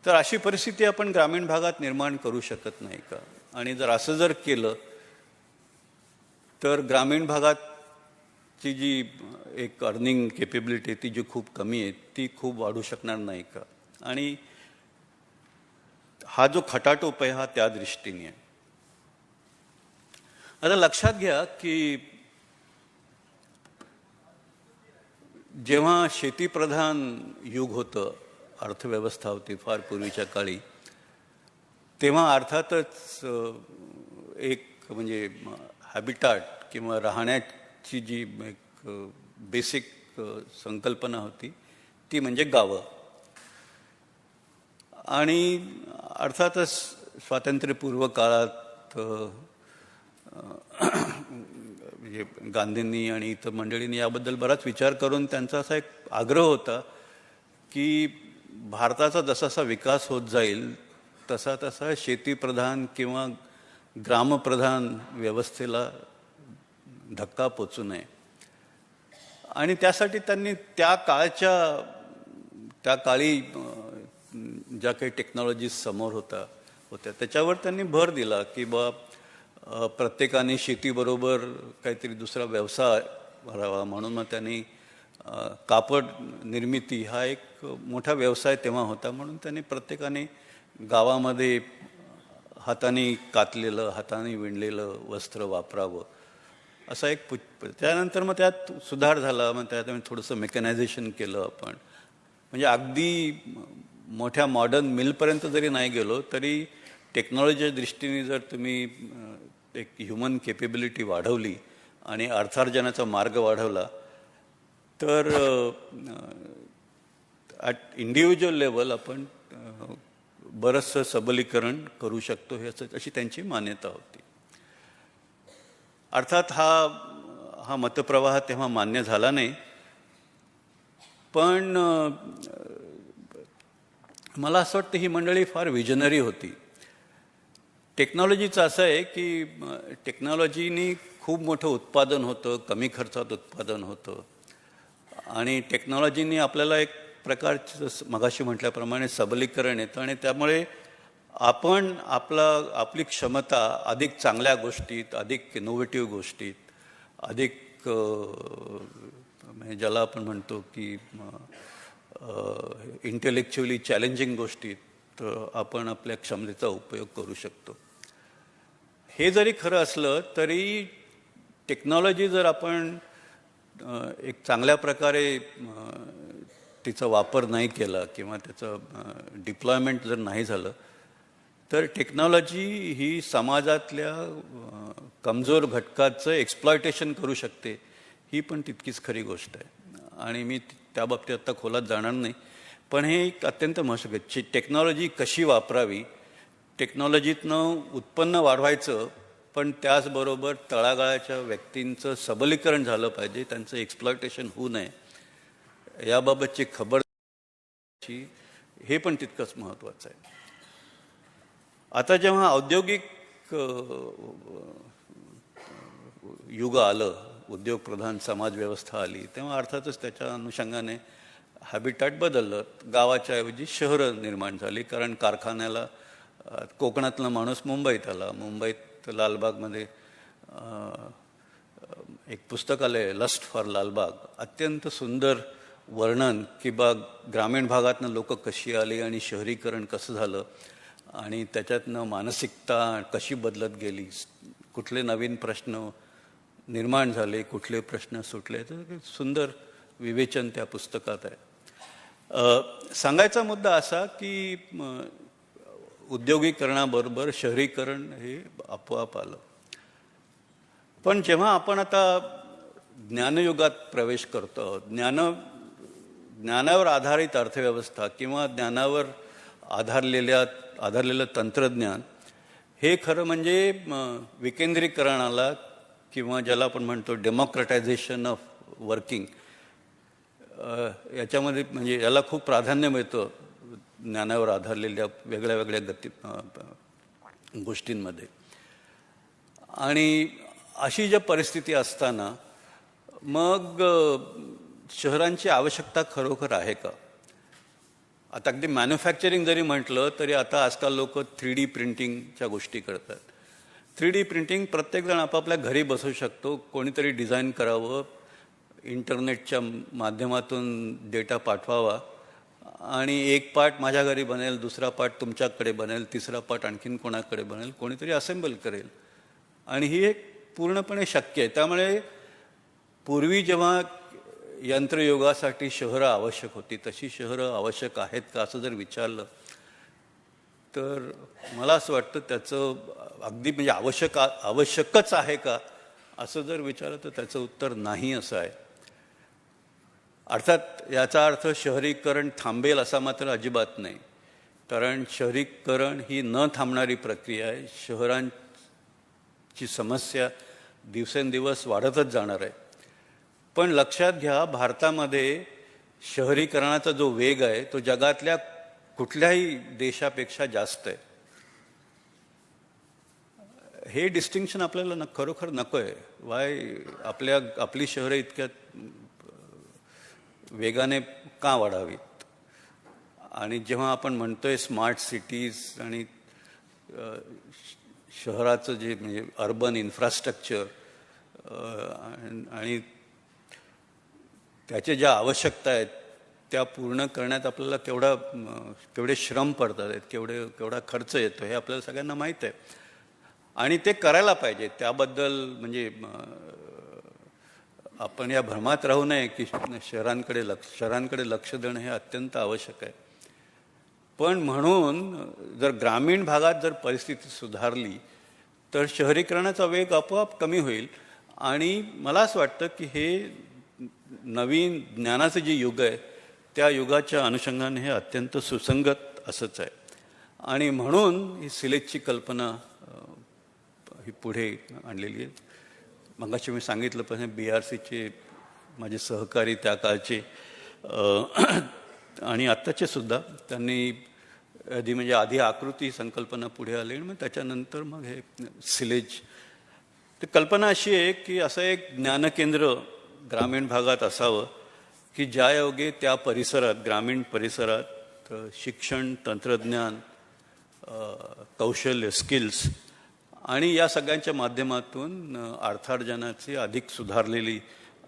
तर अशी परिस्थिती आपण ग्रामीण भागात निर्माण करू शकत नाही का? आणि जर असं जर केलं तर ग्रामीण भागातची जी एक अर्निंग केपेबिलिटी ती जी खूप कमी आहे ती खूप वाढू शकणार नाही का? आणि हा जो खटाटोप आहे हा त्या दृष्टीने आहे. आता लक्षात घ्या की जेव्हा शेतीप्रधान युग होतं, अर्थव्यवस्था होती फार पूर्वीच्या काळी, तेव्हा अर्थातच एक म्हणजे हॅबिटाट किंवा राहण्याची जी एक बेसिक संकल्पना होती ती म्हणजे गावं. आणि अर्थातच स्वातंत्र्यपूर्व काळात म्हणजे गांधींनी आणि इतर मंडळींनी याबद्दल बराच विचार करून त्यांचा असा एक आग्रह होता की भारताचा जसा विकास होत जाईल तसा तसा शेतीप्रधान किंवा ग्रामप्रधान व्यवस्थेला धक्का पोचू नये. आणि त्यासाठी त्यांनी त्या काळी ज्या काही टेक्नॉलॉजीज समोर होत्या त्याच्यावर त्यांनी भर दिला की प्रत्येकाने शेतीबरोबर काहीतरी दुसरा व्यवसाय भरावा. म्हणून मग त्यांनी कापड निर्मिती हा एक मोठा व्यवसाय तेव्हा होता, म्हणून त्यांनी प्रत्येकाने गावामध्ये हाताने कातलेलं, हाताने विणलेलं वस्त्र वापरावं असा एक त्यानंतर मग त्यात सुधार झाला. मग त्यात थोडंसं मेकॅनायझेशन केलं आपण. म्हणजे अगदी मोठ्या मॉडर्न मिलपर्यंत जरी नाही गेलो तरी टेक्नॉलॉजीच्या दृष्टीने जर तुम्ही एक ह्युमन केपेबिलिटी वाढवली आणि अर्थार्जनाचा मार्ग वाढवला तर ॲट इंडिव्हिज्युअल लेवल आपण बरंचसं सबलीकरण करू शकतो हे अशी त्यांची मान्यता होती. अर्थात हा मतप्रवाह तेव्हा मान्य झाला नाही, पण मला असं वाटतं ही मंडळी फार विजनरी होती. टेक्नॉलॉजीचं असं आहे की टेक्नॉलॉजीनी खूप मोठं उत्पादन होतं, कमी खर्चात उत्पादन होतं आणि टेक्नॉलॉजीनी आपल्याला एक प्रकारचं मगाशी म्हटल्याप्रमाणे सबलीकरण येतं आणि त्यामुळे आपण आपली क्षमता अधिक चांगल्या गोष्टीत, अधिक इनोव्हेटिव्ह गोष्टीत, अधिक म्हणजे ज्याला आपण म्हणतो की इंटेलेक्च्युअली चॅलेंजिंग गोष्टीत आपण आपल्या क्षमतेचा उपयोग करू शकतो. हे जरी खरं असलं तरी टेक्नॉलॉजी जर आपण एक चांगल्या प्रकारे तिचा वापर नाही केला किंवा त्याचं डिप्लॉयमेंट जर नाही झालं तर टेक्नॉलॉजी ही समाजातल्या कमजोर घटकाचं एक्सप्लॉयटेशन करू शकते, ही पण तितकीच खरी गोष्ट आहे. आणि मी त्या बाबतीत आत्ता खोलात जाणार नाही, पण हे एक अत्यंत महत्त्वाचं टेक्नॉलॉजी कशी वापरावी, टेक्नॉलॉजीतनं उत्पन्न वाढवायचं पण त्याचबरोबर तळागाळाच्या व्यक्तींचं सबलीकरण झालं पाहिजे, त्यांचं एक्सप्लॉयटेशन होऊ नये याबाबतची खबर हे पण तितकंच महत्त्वाचं आहे. आता जेव्हा औद्योगिक युग आलं, उद्योगप्रधान समाजव्यवस्था आली, तेव्हा अर्थातच त्याच्या अनुषंगाने हॅबिटॅट बदललं. गावाच्या ऐवजी शहरं निर्माण झाली, कारण कारखान्याला कोकणातला माणूस मुंबईत आला. मुंबईत लालबागमध्ये एक पुस्तकालय लस्ट फॉर लालबाग, अत्यंत सुंदर वर्णन की बा ग्रामीण भागातनं लोक कशी आली आणि शहरीकरण कसं झालं आणि त्याच्यातनं मानसिकता कशी बदलत गेली, कुठले नवीन प्रश्न निर्माण झाले, कुठले प्रश्न सुटले, तर सुंदर विवेचन त्या पुस्तकात आहे. सांगायचा मुद्दा असा की उद्योगीकरणाबरोबर शहरीकरण हे आपोआप आलं. पण जेव्हा आपण आता ज्ञानयुगात प्रवेश करतो, ज्ञानावर आधारित अर्थव्यवस्था किंवा ज्ञानावर आधारलेलं तंत्रज्ञान हे खरं म्हणजे विकेंद्रीकरणाला किंवा ज्याला आपण म्हणतो डेमोक्रटायझेशन ऑफ वर्किंग याच्यामध्ये म्हणजे याला खूप प्राधान्य मिळतं ज्ञानावर आधारलेल्या वेगळ्या वेगळ्या गोष्टींमध्ये. आणि अशी ज्या परिस्थिती असताना मग शहरांची आवश्यकता खरोखर आहे का? आता अगदी मॅन्युफॅक्चरिंग जरी म्हटलं तरी आता आजकाल लोक 3D प्रिंटिंगच्या गोष्टी करतात. 3D प्रिंटिंग प्रत्येकजण आपापल्या घरी बसू शकतो. कोणीतरी डिझाईन करावं, इंटरनेटच्या माध्यमातून डेटा पाठवावा आणि एक पार्ट माझ्या घरी बनेल, दुसरा पार्ट तुमच्याकडे बनेल, तिसरा पार्ट आणखीन कोणाकडे बनेल, कोणीतरी असेंबल करेल आणि ही एक पूर्णपणे शक्य आहे. त्यामुळे पूर्वी जेव्हा यंत्रयुगासाठी शहरं आवश्यक होती तशी शहरं आवश्यक आहेत का असं जर विचारलं तर मला असं वाटतं त्याचं अगदी म्हणजे आवश्यकच आहे का असं जर विचारलं तर त्याचं उत्तर नाही असं आहे. अर्थात याचा अर्थ शहरीकरण थांबेल असा मात्र अजिबात नाही, कारण शहरीकरण ही न थांबणारी प्रक्रिया आहे. शहरांची समस्या दिवसेंदिवस वाढतच जाणार आहे. पण लक्षात घ्या, भारतामध्ये शहरीकरणाचा जो वेग आहे तो जगातल्या कुठल्याही देशापेक्षा जास्त आहे. हे डिस्टिंक्शन आपल्याला खरोखर नको आहे. आपली शहरं इतक्या वेगाने का वाढावीत? आणि जेव्हा आपण म्हणतोय स्मार्ट सिटीज आणि शहराचं जे म्हणजे अर्बन इन्फ्रास्ट्रक्चर आणि त्याच्या ज्या आवश्यकता आहेत त्या पूर्ण करण्यात आपल्याला केवढे श्रम पडतात आहेत, केवढा खर्च येतो हे आपल्याला सगळ्यांना माहीत आहे आणि ते करायला पाहिजे. त्याबद्दल म्हणजे आपण या भ्रमात राहू नये की शहरांकडे लक्ष देणं हे अत्यंत आवश्यक आहे. पण म्हणून जर ग्रामीण भागात जर परिस्थिती सुधारली तर शहरीकरणाचा वेग आपोआप कमी होईल आणि मला असं वाटतं की हे नवीन ज्ञानाचं जे युग आहे त्या युगाच्या अनुषंगाने हे अत्यंत सुसंगत असंच आहे. आणि म्हणून ही सिलेक्टची कल्पना ही पुढे आणलेली आहे. मगाशी मी सांगितलं पण BRCचे माझे सहकारी त्या काळचे आणि आत्ताचे सुद्धा त्यांनी आधी आकृती संकल्पना पुढे आली आणि मग त्याच्यानंतर मग हे सिलेज. तर कल्पना अशी आहे की असं एक ज्ञानकेंद्र ग्रामीण भागात असावं की ज्यायोगे त्या परिसरात, ग्रामीण परिसरात शिक्षण, तंत्रज्ञान, कौशल्य, स्किल्स आणि या सगळ्यांच्या माध्यमातून अर्थार्जनाची अधिक सुधारलेली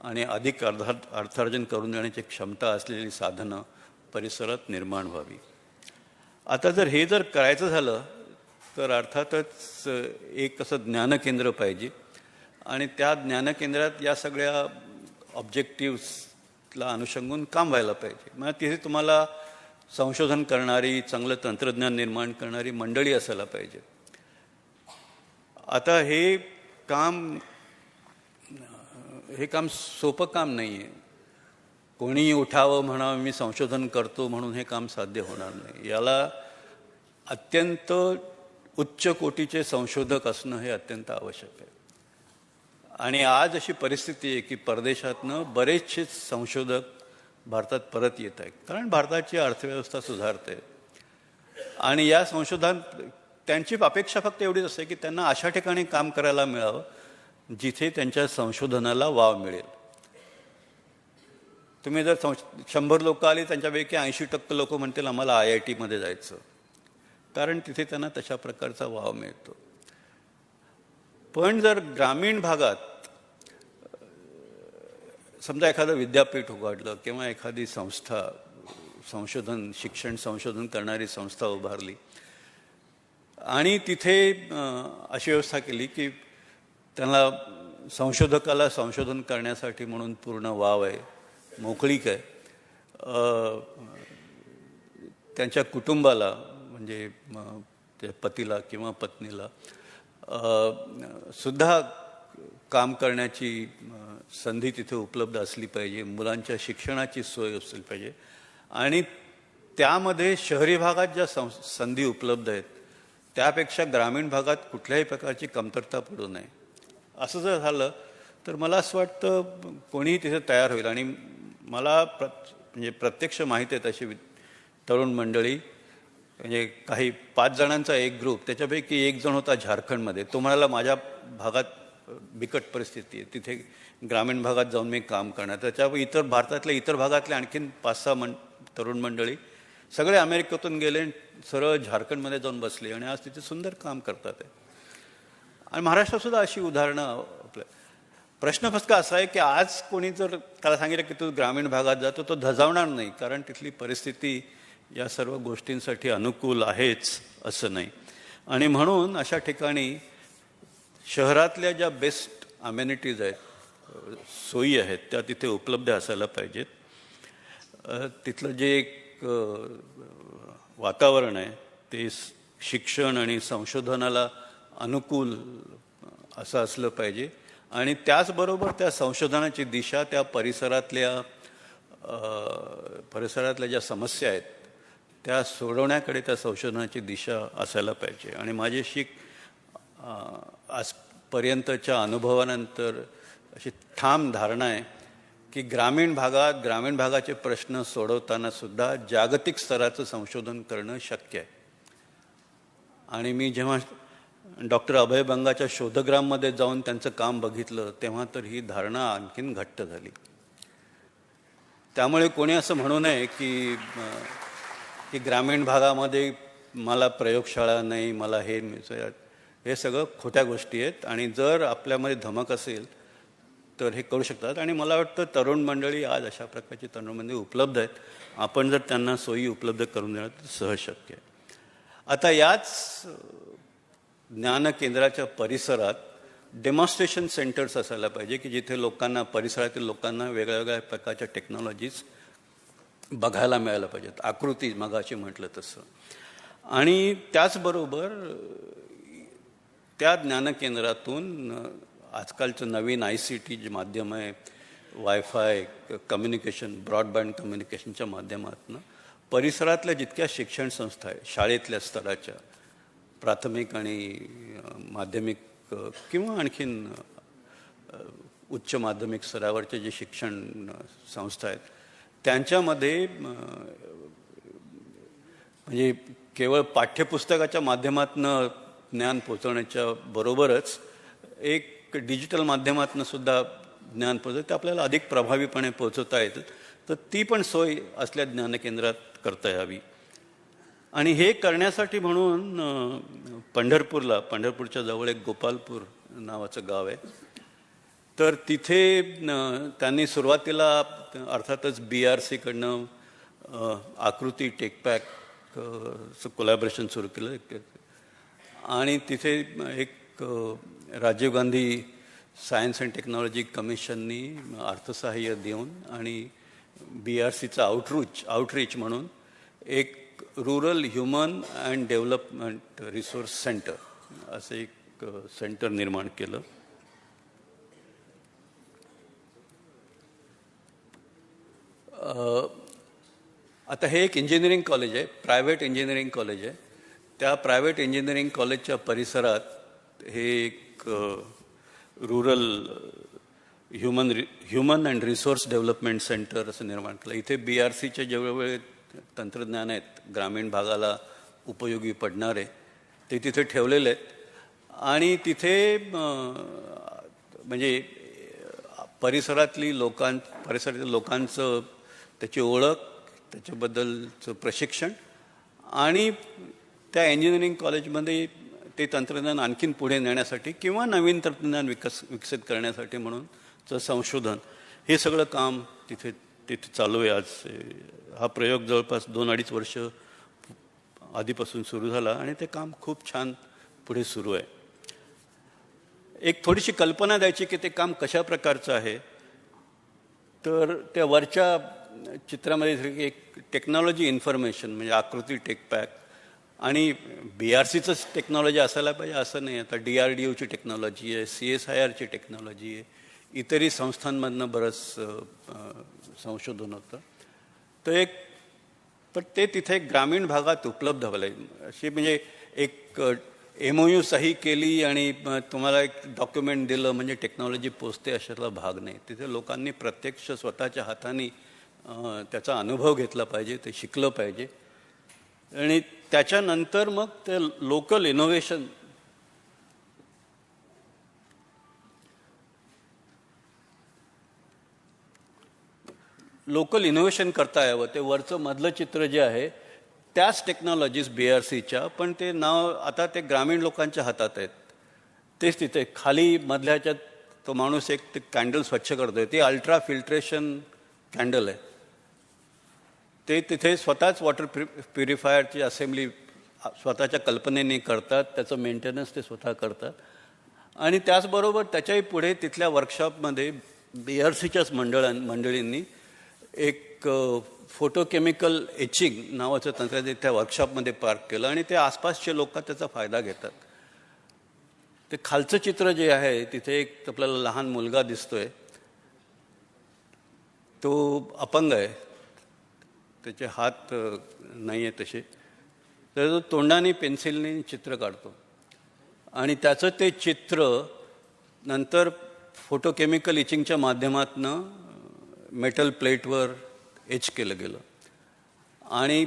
आणि अधिक अर्थार्जन करून देण्याची क्षमता असलेली साधनं परिसरात निर्माण व्हावी. आता जर करायचं झालं तर अर्थातच एक असं ज्ञानकेंद्र पाहिजे आणि त्या ज्ञानकेंद्रात या सगळ्या ऑब्जेक्टिव्सला अनुषंगून काम व्हायला पाहिजे. मग तिथे तुम्हाला संशोधन करणारी, चांगलं तंत्रज्ञान निर्माण करणारी मंडळी असायला पाहिजे. आता हे काम सोपं काम नाही आहे. कोणीही उठावं म्हणावं मी संशोधन करतो म्हणून हे काम साध्य होणार नाही. याला अत्यंत उच्च कोटीचे संशोधक असणं हे अत्यंत आवश्यक आहे. आणि आज अशी परिस्थिती आहे की परदेशातनं बरेचसे संशोधक भारतात परत येत आहेत, कारण भारताची अर्थव्यवस्था सुधारते. आणि या संशोधनात त्यांची अपेक्षा फक्त एवढीच असते की त्यांना अशा ठिकाणी काम करायला मिळावं जिथे त्यांच्या संशोधनाला वाव मिळेल. तुम्ही जर 100 लोक आली त्यांच्यापैकी 80% लोक म्हणतील आम्हाला IIT जायचं, कारण तिथे त्यांना तशा प्रकारचा वाव मिळतो. पण जर ग्रामीण भागात समजा एखादं विद्यापीठ उघडलं किंवा एखादी संस्था, शिक्षण संशोधन करणारी संस्था उभारली आणि तिथे अशी व्यवस्था केली की त्यांना संशोधकाला संशोधन करण्यासाठी म्हणून पूर्ण वाव आहे, मोकळीक आहे, त्यांच्या कुटुंबाला म्हणजे त्या पतीला किंवा पत्नीला सुद्धा काम करण्याची संधी तिथे उपलब्ध असली पाहिजे, मुलांच्या शिक्षणाची सोय असली पाहिजे. आणि त्यामध्ये शहरी भागात ज्या संधी उपलब्ध आहेत त्यापेक्षा ग्रामीण भागात कुठल्याही प्रकारची कमतरता पडू नये. असं जर झालं तर मला असं वाटतं कोणीही तिथे तयार होईल. आणि मला म्हणजे प्रत्यक्ष माहीत आहे तशी तरुण मंडळी, म्हणजे काही 5 जणांचा एक ग्रुप, त्याच्यापैकी एक जण होता झारखंडमध्ये. तो म्हणाला माझ्या भागात बिकट परिस्थिती आहे, तिथे ग्रामीण भागात जाऊन मी काम करणार. त्याच्या भारतातल्या इतर भागातले आणखीन 5-6 तरुण मंडळी सगळे अमेरिकेतून गेले, सरळ झारखंडमध्ये जाऊन बसले आणि आज तिथे सुंदर काम करतात आहे. आणि महाराष्ट्रातसुद्धा अशी उदाहरणं आपल्या. प्रश्न फक्त असा आहे की आज कोणी जर त्याला सांगितलं की तू ग्रामीण भागात जातो तो धजावणार नाही, कारण तिथली परिस्थिती या सर्व गोष्टींसाठी अनुकूल आहेच असं नाही. आणि म्हणून अशा ठिकाणी शहरातल्या ज्या बेस्ट अमेनिटीज आहेत, सोयी आहेत, त्या तिथे उपलब्ध असायला पाहिजेत. तिथलं जे एक वातावरण आहे ते शिक्षण आणि संशोधनाला अनुकूल असं असलं पाहिजे. आणि त्याचबरोबर त्या संशोधनाची दिशा त्या परिसरातल्या ज्या समस्या आहेत त्या सोडवण्याकडे त्या संशोधनाची दिशा असायला पाहिजे. आणि माझी आजपर्यंतच्या अनुभवानंतर अशी ठाम धारणा आहे की ग्रामीण भागाचे प्रश्न सोडवताना सुद्धा जागतिक स्तराचं संशोधन करणं शक्य आहे. आणि मी जेव्हा डॉक्टर अभय बंगाच्या शोधग्राममध्ये जाऊन त्यांचं काम बघितलं तेव्हा तर ही धारणा आणखीन घट्ट झाली. त्यामुळे कोणी असं म्हणू नये की ग्रामीण भागामध्ये मला प्रयोगशाळा नाही, मला हे सगळं खोट्या गोष्टी आहेत. आणि जर आपल्यामध्ये धमक असेल तर हे करू शकतात. आणि मला वाटतं तरुण मंडळी आज अशा प्रकारची तरुण मंडळी उपलब्ध आहेत. आपण जर त्यांना सोयी उपलब्ध करून देणार तर सहज शक्य आहे. आता याच ज्ञान केंद्राच्या परिसरात डेमॉन्स्ट्रेशन सेंटर्स असायला पाहिजे की जिथे परिसरातील लोकांना वेगळ्या प्रकारच्या टेक्नॉलॉजीज बघायला मिळायला पाहिजेत, आकृती मगाशी म्हटलं तसं. आणि त्याचबरोबर त्या ज्ञानकेंद्रातून आजकालचं नवीन ICT जे माध्यम आहे, वायफाय कम्युनिकेशन, ब्रॉडबँड कम्युनिकेशनच्या माध्यमातून परिसरातल्या जितक्या शिक्षण संस्था आहेत, शाळेतल्या स्तराच्या, प्राथमिक आणि माध्यमिक किंवा आणखीन उच्च माध्यमिक स्तरावरचे जे शिक्षण संस्था आहेत त्यांच्यामध्ये म्हणजे केवळ पाठ्यपुस्तकाच्या माध्यमातून ज्ञान पोचवण्याच्या बरोबरच एक डिजिटल माध्यमातून सुद्धा ज्ञान पोचतं ते आपल्याला अधिक प्रभावीपणे पोचवता येतं. तर ती पण सोय असल्या ज्ञानकेंद्रात करता यावी. आणि हे करण्यासाठी म्हणून पंढरपूरच्या जवळ एक गोपालपूर नावाचं गाव आहे. तर तिथे त्यांनी सुरुवातीला अर्थातच BRCकडनं आकृती टेकपॅक कोलॅबरेशन सुरू केलं. आणि तिथे एक Rajiv Gandhi science and technology कमिशननी अर्थसहाय्य देऊन आणि BRCचा आउटरीच म्हणून एक rural human and development resource centre असं एक सेंटर निर्माण केलं. आता हे एक इंजिनिअरिंग कॉलेज आहे, प्रायव्हेट इंजिनिअरिंग कॉलेज आहे. त्या प्रायव्हेट इंजिनिअरिंग कॉलेजच्या परिसरात हे एक rural human and resource development centre असं निर्माण केलं. इथे BRCचे जेवढे तंत्रज्ञान आहेत ग्रामीण भागाला उपयोगी पडणारे ते तिथे ठेवलेले आहेत. आणि तिथे म्हणजे परिसरातील लोकांचं त्याची ओळख, त्याच्याबद्दलचं प्रशिक्षण आणि त्या इंजिनिअरिंग कॉलेजमध्ये ते तंत्रज्ञान आणखीन पुढे नेण्यासाठी किंवा नवीन तंत्रज्ञान विकसित करण्यासाठी म्हणूनचं संशोधन हे सगळं काम तिथे चालू आहे. आज हा प्रयोग जवळपास 2-2.5 वर्ष आधीपासून सुरू झाला आणि ते काम खूप छान पुढे सुरू आहे. एक थोडीशी कल्पना द्यायची की ते काम कशा प्रकारचं आहे. तर त्या वरच्या चित्रामध्ये एक टेक्नॉलॉजी इन्फॉर्मेशन म्हणजे आकृती टेकपॅक आणि BRCचंच टेक्नॉलॉजी असायला पाहिजे असं नाही. आता DRDOची टेक्नॉलॉजी आहे, CSIRची टेक्नॉलॉजी आहे, इतरही संस्थांमधनं बरंच संशोधन होतं. तर पण ते तिथे ग्रामीण भागात उपलब्ध व्हायला अशी म्हणजे एक MOU सही केली आणि तुम्हाला एक डॉक्युमेंट दिलं म्हणजे टेक्नॉलॉजी पोचते अशातला भाग नाही. तिथे लोकांनी प्रत्यक्ष स्वतःच्या हाताने त्याचा अनुभव घेतला पाहिजे, ते शिकलं पाहिजे. आणि त्याच्यानंतर मग ते लोकल इनोव्हेशन करता यावं. ते वरचं मधलं चित्र जे आहे त्याच टेक्नॉलॉजीज BRCच्या, पण ते नाव आता ते ग्रामीण लोकांच्या हातात आहेत. तेच तिथे खाली मधल्याच्यात तो माणूस एक ते कॅन्डल स्वच्छ करतोय, ते अल्ट्रा फिल्ट्रेशन कॅन्डल आहे. ते तिथे स्वतःच वॉटर प्युरिफायरची असेंब्ली स्वतःच्या कल्पनेने करतात, त्याचं मेंटेनन्स ते स्वतः करतात. आणि त्याचबरोबर त्याच्याही पुढे तिथल्या वर्कशॉपमध्ये BRCच्याच मंडळींनी एक फोटोकेमिकल एचिंग नावाचं तंत्रज्ञान त्या वर्कशॉपमध्ये पार्क केलं आणि ते आसपासचे लोक त्याचा फायदा घेतात. ते खालचं चित्र जे आहे तिथे एक आपल्याला लहान मुलगा दिसतोय, तो अपंग आहे, त्याचे हात नाही आहे तसे. तर तो तोंडाने पेन्सिलने चित्र काढतो आणि त्याचं ते चित्र नंतर फोटोकेमिकल इचिंगच्या माध्यमातून मेटल प्लेटवर एच केलं गेलं. आणि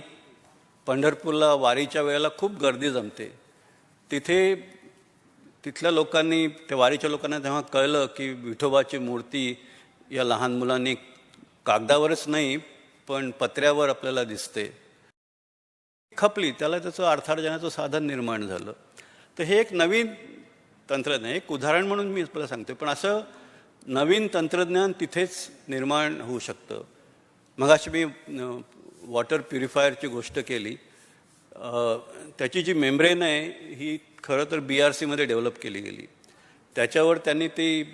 पंढरपूरला वारीच्या वेळेला खूप गर्दी जमते. तिथल्या लोकांनी, त्या वारीच्या लोकांना तेव्हा कळलं की विठोबाची मूर्ती या लहान मुलांनी कागदावरच नाही पण पत्र्यावर आपल्याला दिसते, खपली. त्याला त्याचं अर्थार्जनाचं साधन निर्माण झालं. तर हे एक नवीन तंत्रज्ञान, एक उदाहरण म्हणून मी आपल्याला सांगते. पण असं नवीन तंत्रज्ञान तिथेच निर्माण होऊ शकतं. मगाशी मी वॉटर प्युरिफायरची गोष्ट केली. त्याची जी मेम्ब्रेन आहे ही खरं तर BRCमध्ये डेव्हलप केली गेली. त्याच्यावर त्यांनी ती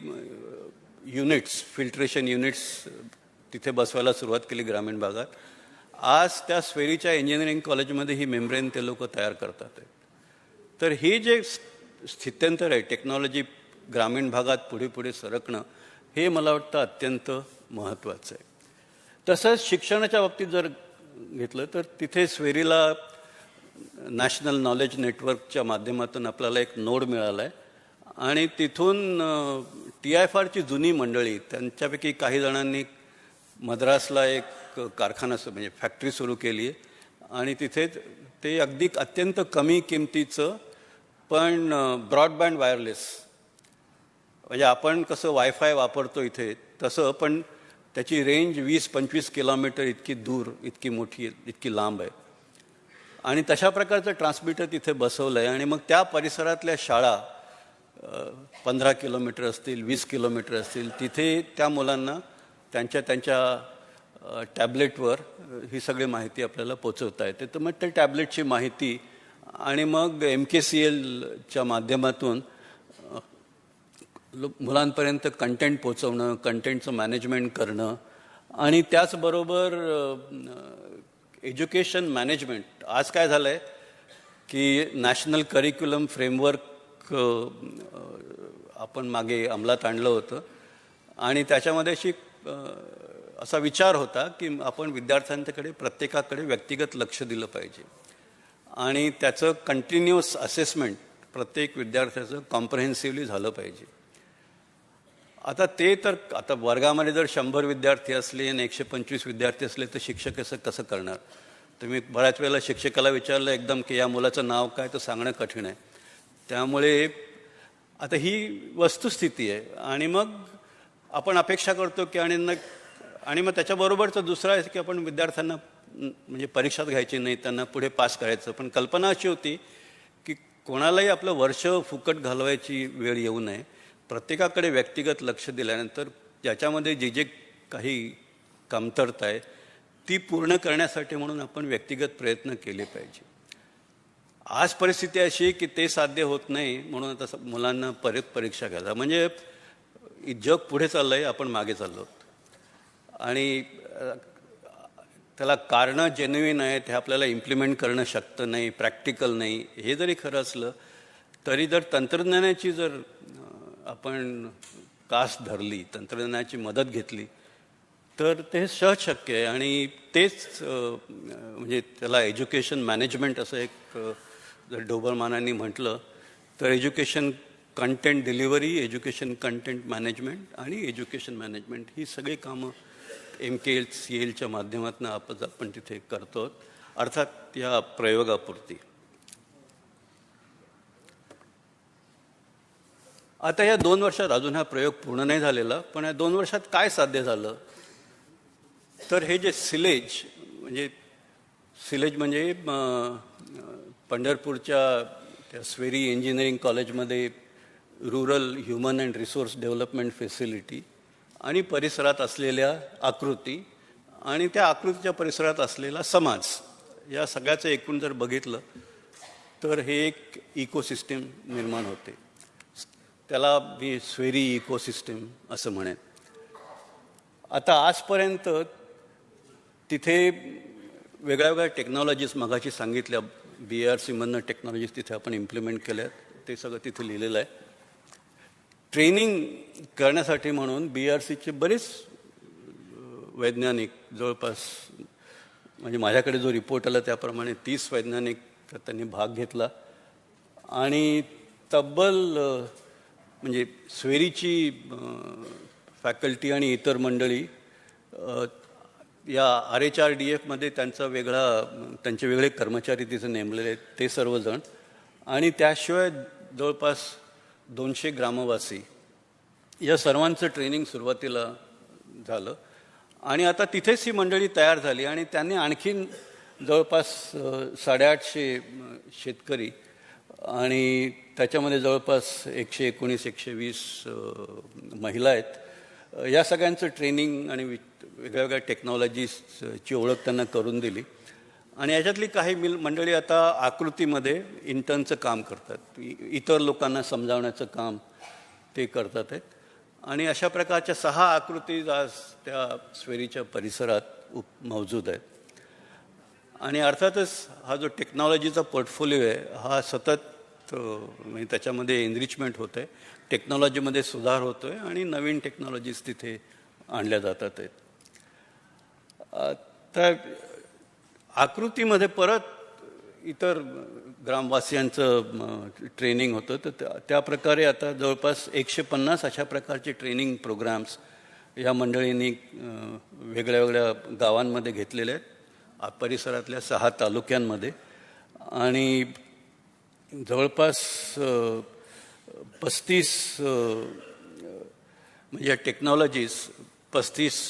फिल्ट्रेशन युनिट्स तिथे बसवायला सुरुवात केली ग्रामीण भागात. आज त्या स्वेरीच्या इंजिनिअरिंग कॉलेजमध्ये ही मेम्ब्रेन ते लोक तयार करतात. तर ही जे स्थित्यंतर आहे, टेक्नॉलॉजी ग्रामीण भागात पुढे पुढे सरकणं, हे मला वाटतं अत्यंत महत्त्वाचं आहे. तसंच शिक्षणाच्या बाबतीत जर घेतलं तर तिथे स्वेरीला नॅशनल नॉलेज नेटवर्कच्या माध्यमातून आपल्याला एक नोड मिळाला आहे आणि तिथून TIFRची जुनी मंडळी, त्यांच्यापैकी काही जणांनी मद्रासला एक कारखाना म्हणजे फॅक्टरी सुरू केली आहे आणि तिथे ते अगदी अत्यंत कमी किमतीचं पण ब्रॉडबँड वायरलेस, म्हणजे आपण कसं वायफाय वापरतो इथे तसं, पण त्याची रेंज 20-25 किलोमीटर इतकी दूर, इतकी मोठी, इतकी लांब आहे. आणि तशा प्रकारचं ट्रान्समीटर तिथे बसवलं आहे. आणि मग त्या परिसरातल्या शाळा 15 किलोमीटर असतील, 20 किलोमीटर असतील, तिथे त्या मुलांना त्यांच्या टॅबलेटवर ही सगळी माहिती आपल्याला पोचवता येते. तर मग त्या टॅबलेटची माहिती आणि मग MKCLच्या माध्यमातून मुलांपर्यंत कंटेंट पोचवणं, कंटेंटचं मॅनेजमेंट करणं, आणि त्याचबरोबर एज्युकेशन मॅनेजमेंट. आज काय झालं आहे की नॅशनल करिक्युलम फ्रेमवर्क आपण मागे अंमलात आणलं होतं, आणि त्याच्यामध्ये असा विचार होता की आपण विद्यार्थ्यांच्याकडे प्रत्येकाकडे व्यक्तिगत लक्ष दिलं पाहिजे आणि त्याचं कंटिन्युअस असेसमेंट प्रत्येक विद्यार्थ्याचं कॉम्प्रहेन्सिव्हली झालं पाहिजे. आता ते तर आता वर्गामध्ये जर 100 विद्यार्थी असले आणि 125 विद्यार्थी असले तर शिक्षक कसं करणार? तुम्ही बऱ्याच वेळेला शिक्षकाला विचारलं एकदम की या मुलाचं नाव काय, तर सांगणं कठीण आहे. त्यामुळे आता ही वस्तुस्थिती आहे. आणि मग आपण अपेक्षा करतो की आणि मग त्याच्याबरोबरचं दुसरं आहे की आपण विद्यार्थ्यांना म्हणजे परीक्षाच घ्यायची नाही, त्यांना पुढे पास करायचं. पण कल्पना अशी होती की कोणालाही आपलं वर्ष फुकट घालवायची वेळ येऊ नये. प्रत्येकाकडे व्यक्तिगत लक्ष दिल्यानंतर ज्याच्यामध्ये जे काही कमतरता आहे ती पूर्ण करण्यासाठी म्हणून आपण व्यक्तिगत प्रयत्न केले पाहिजे. आज परिस्थिती अशी आहे की ते साध्य होत नाही, म्हणून आता मुलांना परत परीक्षा घ्यायला, म्हणजे जग पुढे चाललं आहे, आपण मागे चाललो. आणि त्याला कारणं जेन्युइन आहेत, हे आपल्याला इम्प्लिमेंट करणं शक्य नाही, प्रॅक्टिकल नाही. हे जरी खरं असलं तरी जर तंत्रज्ञानाची जर आपण कास धरली, तंत्रज्ञानाची मदत घेतली तर ते सहज शक्य आहे. आणि तेच म्हणजे त्याला एज्युकेशन मॅनेजमेंट असं एक जर डोबरमानांनी म्हटलं तर education content delivery, education content management आणि एज्युकेशन मॅनेजमेंट ही सगळी कामं MKCLच्या माध्यमातून आपण तिथे करतो, अर्थात या प्रयोगापुरती. आता या 2 वर्षात अजून हा प्रयोग पूर्ण नाही झालेला, पण या 2 वर्षात काय साध्य झालं तर हे जे सिलेज म्हणजे पंढरपूरच्या त्या स्वेरी इंजिनिअरिंग कॉलेजमध्ये rural human and resource development facility आणि परिसरात असलेल्या आकृती आणि त्या आकृतीच्या परिसरात असलेला समाज, या सगळ्याचं एकूण जर बघितलं तर हे एक इकोसिस्टीम निर्माण होते. त्याला मी स्वेरी इकोसिस्टीम असं म्हणेन. आता आजपर्यंत तिथे वेगळ्या वेगळ्या टेक्नॉलॉजीज मगाशी सांगितल्या, BRCमधनं टेक्नॉलॉजीज तिथे आपण इम्प्लिमेंट केल्या आहेत, ते सगळं तिथे लिहिलेलं आहे. ट्रेनिंग करण्यासाठी म्हणून BRCचे बरेच वैज्ञानिक, जवळपास म्हणजे माझ्याकडे जो रिपोर्ट आला त्याप्रमाणे 30 वैज्ञानिक त्यांनी भाग घेतला. आणि तब्बल म्हणजे स्वेरीची फॅकल्टी आणि इतर मंडळी या RHRDFमध्ये त्यांचे वेगळे कर्मचारी तिथे नेमलेले आहेत, ते सर्वजण, आणि त्याशिवाय जवळपास 200 ग्रामवासी, या सर्वांचं ट्रेनिंग सुरुवातीला झालं. आणि आता तिथेच ही मंडळी तयार झाली आणि त्यांनी आणखीन जवळपास 850 शेतकरी आणि त्याच्यामध्ये जवळपास 119-120 महिला आहेत, या सगळ्यांचं ट्रेनिंग आणि वेगळ्या वेगळ्या टेक्नॉलॉजीजची ओळख त्यांना करून दिली. आणि याच्यातली काही मंडळी आता आकृतीमध्ये इंटर्नचं काम करतात, इतर लोकांना समजावण्याचं काम ते करतात आहेत. आणि अशा प्रकारच्या 6 आकृती आज त्या स्वेरीच्या परिसरात मौजूद आहेत. आणि अर्थातच हा जो टेक्नॉलॉजीचा पोर्टफोलिओ आहे हा सतत म्हणजे त्याच्यामध्ये एनरिचमेंट होत आहे, टेक्नॉलॉजीमध्ये सुधार होतो आहे आणि नवीन टेक्नॉलॉजीज तिथे आणल्या जातात आहेत. तर आकृतीमध्ये परत इतर ग्रामवासियांचं ट्रेनिंग होतं, तर त्या प्रकारे आता जवळपास 150 अशा प्रकारचे ट्रेनिंग प्रोग्राम्स या मंडळींनी वेगळ्या वेगळ्या गावांमध्ये घेतलेले आहेत. परिसरातल्या 6 तालुक्यांमध्ये आणि जवळपास 35 म्हणजे टेक्नॉलॉजीज 35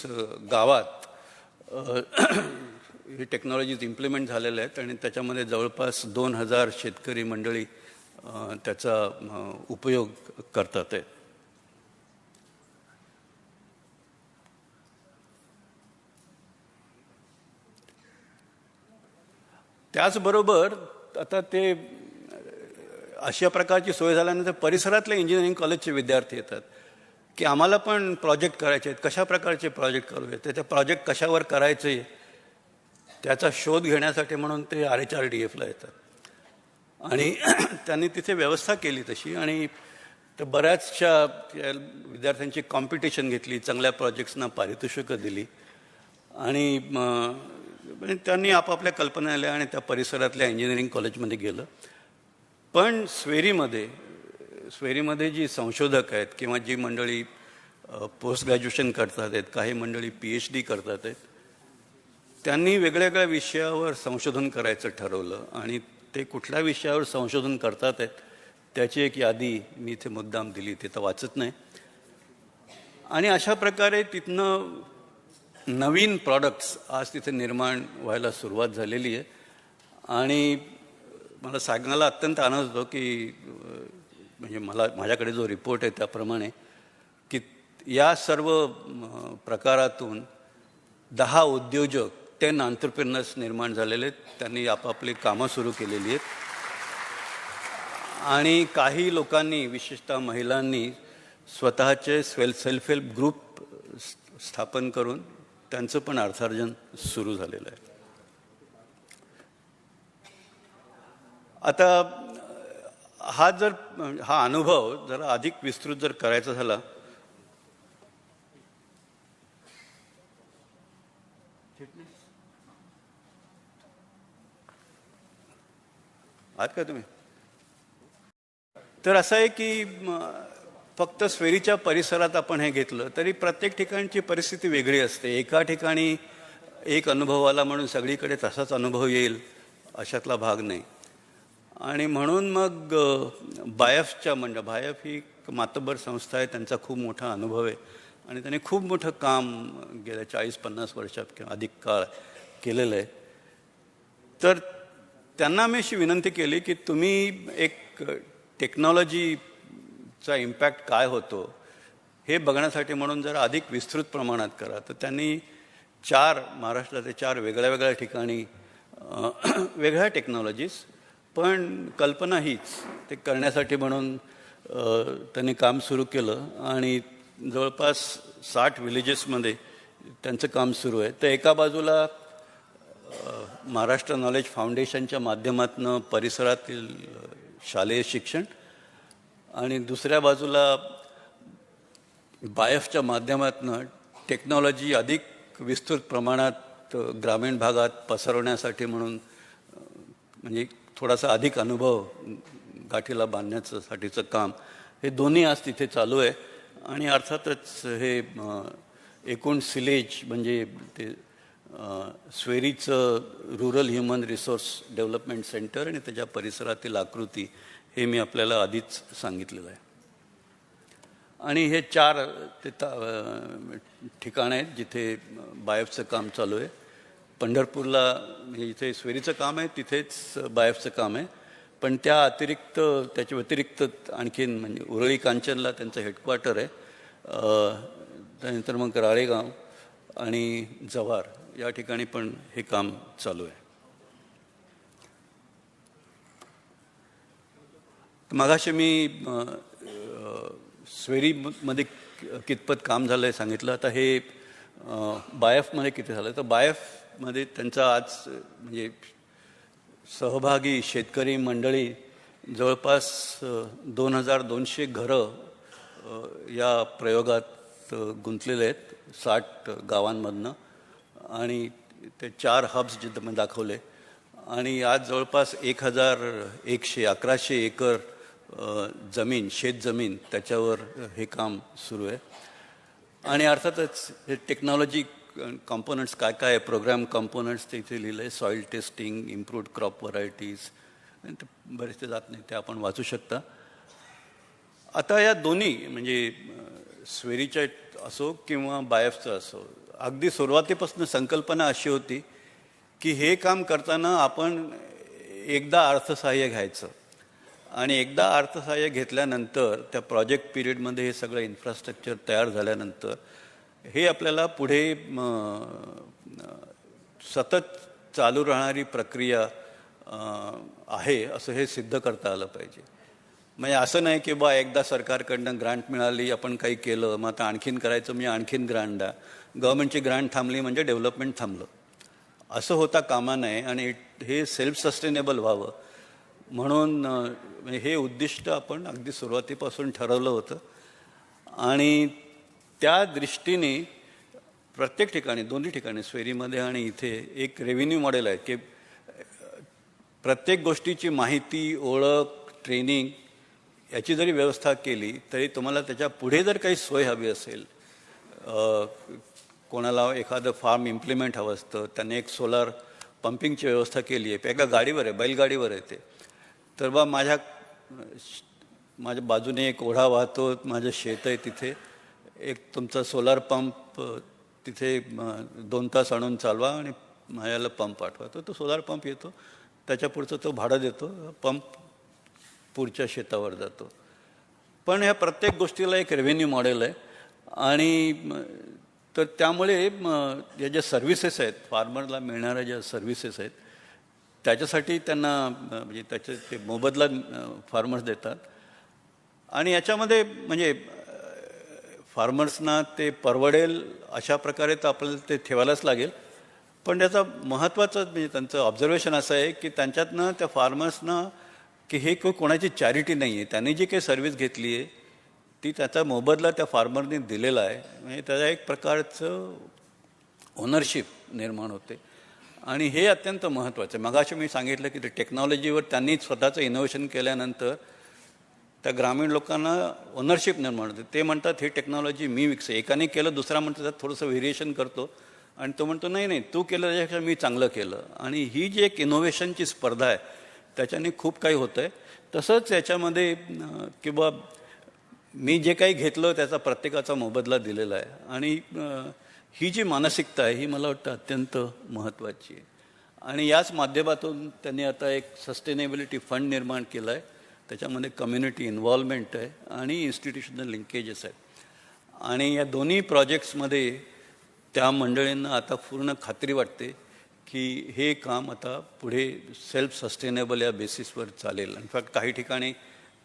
गावात ही टेक्नॉलॉजीज इम्प्लिमेंट झालेल्या आहेत आणि त्याच्यामध्ये जवळपास 2000 शेतकरी मंडळी त्याचा उपयोग करतात आहेत. त्याचबरोबर आता ते अशा प्रकारची सोय झाल्यानंतर परिसरातले इंजिनिअरिंग कॉलेजचे विद्यार्थी येतात की आम्हाला पण प्रोजेक्ट करायचे आहेत, कशा प्रकारचे प्रोजेक्ट करूया, त्याचे प्रोजेक्ट कशावर करायचे त्याचा शोध घेण्यासाठी म्हणून ते RHRDFला येतात आणि त्यांनी तिथे व्यवस्था केली तशी आणि तर बऱ्याचशा विद्यार्थ्यांची कॉम्पिटिशन घेतली, चांगल्या प्रोजेक्ट्सना पारितोषिकं दिली आणि त्यांनी आपापल्या कल्पना आल्या आणि त्या परिसरातल्या इंजिनिअरिंग कॉलेजमध्ये गेलं. पण स्वेरीमध्ये जी संशोधक आहेत किंवा जी मंडळी पोस्ट ग्रॅज्युएशन करतात आहेत, काही मंडळी PhD करतात आहेत, त्यांनी वेगवेगळ्या विषयावर संशोधन करायचं ठरवलं आणि ते कुठल्या विषयावर संशोधन करतात आहेत त्याची एक यादी मी इथे मुद्दाम दिली, ते तर वाचत नाही. आणि अशा प्रकारे तिथनं नवीन प्रॉडक्ट्स आज तिथे निर्माण व्हायला सुरुवात झालेली आहे आणि मला सांगायला अत्यंत आनंद होतो की म्हणजे माझ्याकडे जो रिपोर्ट आहे त्याप्रमाणे की या सर्व प्रकारातून 10 उद्योजक 10 एंटरप्रेन्योर्स निर्माण झालेले आहेत. त्यांनी आपापली कामं सुरू केलेली आहेत आणि काही लोकांनी विशेषतः महिलांनी स्वतःचे सेल्फ हेल्प ग्रुप स्थापन करून त्यांचं पण अर्थार्जन सुरू झालेलं आहे. आता हा अनुभव जरा अधिक विस्तृत जर करायचा झाला आहात का तुम्ही, तर असं आहे की फक्त स्वेरीच्या परिसरात आपण हे घेतलं तरी प्रत्येक ठिकाणची परिस्थिती वेगळी असते. एका ठिकाणी एक अनुभव आला म्हणून सगळीकडे तसाच अनुभव येईल अशातला भाग नाही आणि म्हणून मग बायफ ही मातब्बर संस्था आहे, त्यांचा खूप मोठा अनुभव आहे आणि त्यांनी खूप मोठं काम गेल्या 40-50 वर्षात किंवा अधिक काळ केलेलं आहे. तर त्यांना मी अशी विनंती केली की तुम्ही एक टेक्नॉलॉजीचा इम्पॅक्ट काय होतो हे बघण्यासाठी म्हणून जरा अधिक विस्तृत प्रमाणात करा. तर त्यांनी महाराष्ट्राचे 4 वेगळ्या ठिकाणी वेगळ्या टेक्नॉलॉजीज, पण कल्पना हीच ते करण्यासाठी म्हणून त्यांनी काम सुरू केलं आणि जवळपास 60 विलेजेसमध्ये त्यांचं काम सुरू आहे. तर एका बाजूला महाराष्ट्र नॉलेज फाउंडेशनच्या माध्यमातून परिसरातील शालेय शिक्षण आणि दुसऱ्या बाजूला बायफच्या माध्यमातून टेक्नॉलॉजी अधिक विस्तृत प्रमाणात ग्रामीण भागात पसरवण्यासाठी म्हणून म्हणजे थोडासा अधिक अनुभव गाठीला बांधण्यासाठीचं काम, हे दोन्ही आज तिथे चालू आहे. आणि अर्थातच हे एकूण सिलेज म्हणजे ते स्वेरीचं rural human resource development centre आणि त्याच्या परिसरातील आकृती हे मी आपल्याला आधीच सांगितलेलं आहे. आणि हे 4 ठिकाणं आहेत जिथे बायफचं काम चालू आहे. पंढरपूरला म्हणजे इथे स्वेरीचं काम आहे, तिथेच बायफचं काम आहे, पण त्याच्या व्यतिरिक्त आणखीन म्हणजे उरळी कांचनला त्यांचं हेडक्वार्टर आहे. त्यानंतर मग राळेगाव आणि जव्हार या ठिकाणी पण हे काम चालू आहे. मगाशी मी स्वेरीमध्ये कितपत काम झालं आहे सांगितलं. आता हे बायफमध्ये किती झालं, तर बायफमध्ये त्यांचा आज म्हणजे सहभागी शेतकरी मंडळी जवळपास 2200 घरं या प्रयोगात गुंतलेले आहेत 60 गावांमधनं आणि ते 4 हब्स जिथं दाखवले आणि आज जवळपास 1100 एकर शेतजमीन त्याच्यावर हे काम सुरू आहे. आणि अर्थातच हे टेक्नॉलॉजी कॉम्पोनंट्स काय काय आहे, प्रोग्राम कॉम्पोनंट्स ते इथे लिहिलं आहे. Soil testing, improved crop varieties, ते बरेचसे जात नाही, ते आपण वाचू शकता. आता या दोन्ही म्हणजे स्वेरीच्या असो किंवा बायफचं असो, अगदी सुरुवातीपासून संकल्पना अशी होती की हे काम करताना आपण एकदा अर्थसहाय्य घ्यायचं आणि एकदा अर्थसहाय्य घेतल्यानंतर त्या प्रोजेक्ट पिरियडमध्ये हे सगळं इन्फ्रास्ट्रक्चर तयार झाल्यानंतर हे आपल्याला पुढे सतत चालू राहणारी प्रक्रिया आहे असं हे सिद्ध करता आलं पाहिजे. म्हणजे असं नाही की बा एकदा सरकारकडनं ग्रांट मिळाली, आपण काही केलं, मग आता आणखीन करायचं म्हणजे आणखीन ग्रांट द्या. गव्हर्नमेंटची ग्रांट थांबली म्हणजे डेव्हलपमेंट थांबलं, असं होता कामा नये. आणि हे सेल्फ सस्टेनेबल व्हावं म्हणून हे उद्दिष्ट आपण अगदी सुरुवातीपासून ठरवलं होतं. आणि त्या दृष्टीने प्रत्येक ठिकाणी, दोन्ही ठिकाणी स्वेरीमध्ये आणि इथे एक रेव्हेन्यू मॉडेल आहे की प्रत्येक गोष्टीची माहिती, ओळख, ट्रेनिंग याची जरी व्यवस्था केली तरी तुम्हाला त्याच्या पुढे जर काही सोय हवी असेल, कोणाला एखादं फार्म इम्प्लिमेंट हवं असतं, त्याने एक सोलार पंपिंगची व्यवस्था केली आहे, एका गाडीवर आहे, बैलगाडीवर आहे ते, तर बा माझ्या बाजूने एक ओढा वाहतो, माझं शेत आहे, तिथे एक तुमचा सोलार पंप तिथे 2 तास आणून चालवा आणि माझ्याला पंप पाठवा. तो सोलार पंप येतो, त्याच्या पुढचं तो भाडं देतो, पंप पुढच्या शेतावर जातो. पण ह्या प्रत्येक गोष्टीला एक रेव्हेन्यू मॉडेल आहे. आणि तर त्यामुळे या ज्या सर्व्हिसेस आहेत, फार्मरला मिळणाऱ्या ज्या सर्व्हिसेस आहेत, त्याच्यासाठी त्यांना म्हणजे त्याचे ते मोबदला फार्मर्स देतात. आणि याच्यामध्ये म्हणजे फार्मर्सना ते परवडेल अशा प्रकारे तर आपल्याला ते ठेवायलाच लागेल. पण त्याचा महत्त्वाचं म्हणजे त्यांचं ऑब्झर्वेशन असं आहे की त्यांच्यातनं त्या फार्मर्सना की हे कोणाची चॅरिटी नाही आहे, त्यांनी जी काही सर्व्हिस घेतली आहे ती त्याचा मोबदला त्या फार्मरने दिलेला आहे. म्हणजे त्याचा एक प्रकारचं ओनरशिप निर्माण होते. आणि हे अत्यंत महत्त्वाचं आहे. मगाशी मी सांगितलं की ते टेक्नॉलॉजीवर त्यांनी स्वतःचं इनोव्हेशन केल्यानंतर त्या ग्रामीण लोकांना ओनरशिप निर्माण होते. ते म्हणतात हे टेक्नॉलॉजी मी एकाने केलं, दुसरा म्हणतो त्यात थोडंसं व्हेरिएशन करतो आणि तो म्हणतो नाही नाही तू केलं त्याच्यापेक्षा मी चांगलं केलं. आणि ही जी एक इनोव्हेशनची स्पर्धा आहे त्याच्याने खूप काही होतं आहे. तसंच याच्यामध्ये किंवा मी जे काही घेतलं त्याचा प्रत्येकाचा मोबदला दिलेला आहे. आणि ही जी मानसिकता आहे ही मला वाटतं अत्यंत महत्त्वाची आहे. आणि याच माध्यमातून त्यांनी आता एक सस्टेनेबिलिटी फंड निर्माण केला आहे. त्याच्यामध्ये कम्युनिटी इन्व्हॉल्वमेंट आहे आणि इन्स्टिट्यूशनल लिंकेजेस आहेत. आणि या दोन्ही प्रोजेक्ट्समध्ये त्या मंडळींना आता पूर्ण खात्री वाटते की हे काम आता पुढे सेल्फ सस्टेनेबल या बेसिसवर चालेल. इनफॅक्ट काही ठिकाणी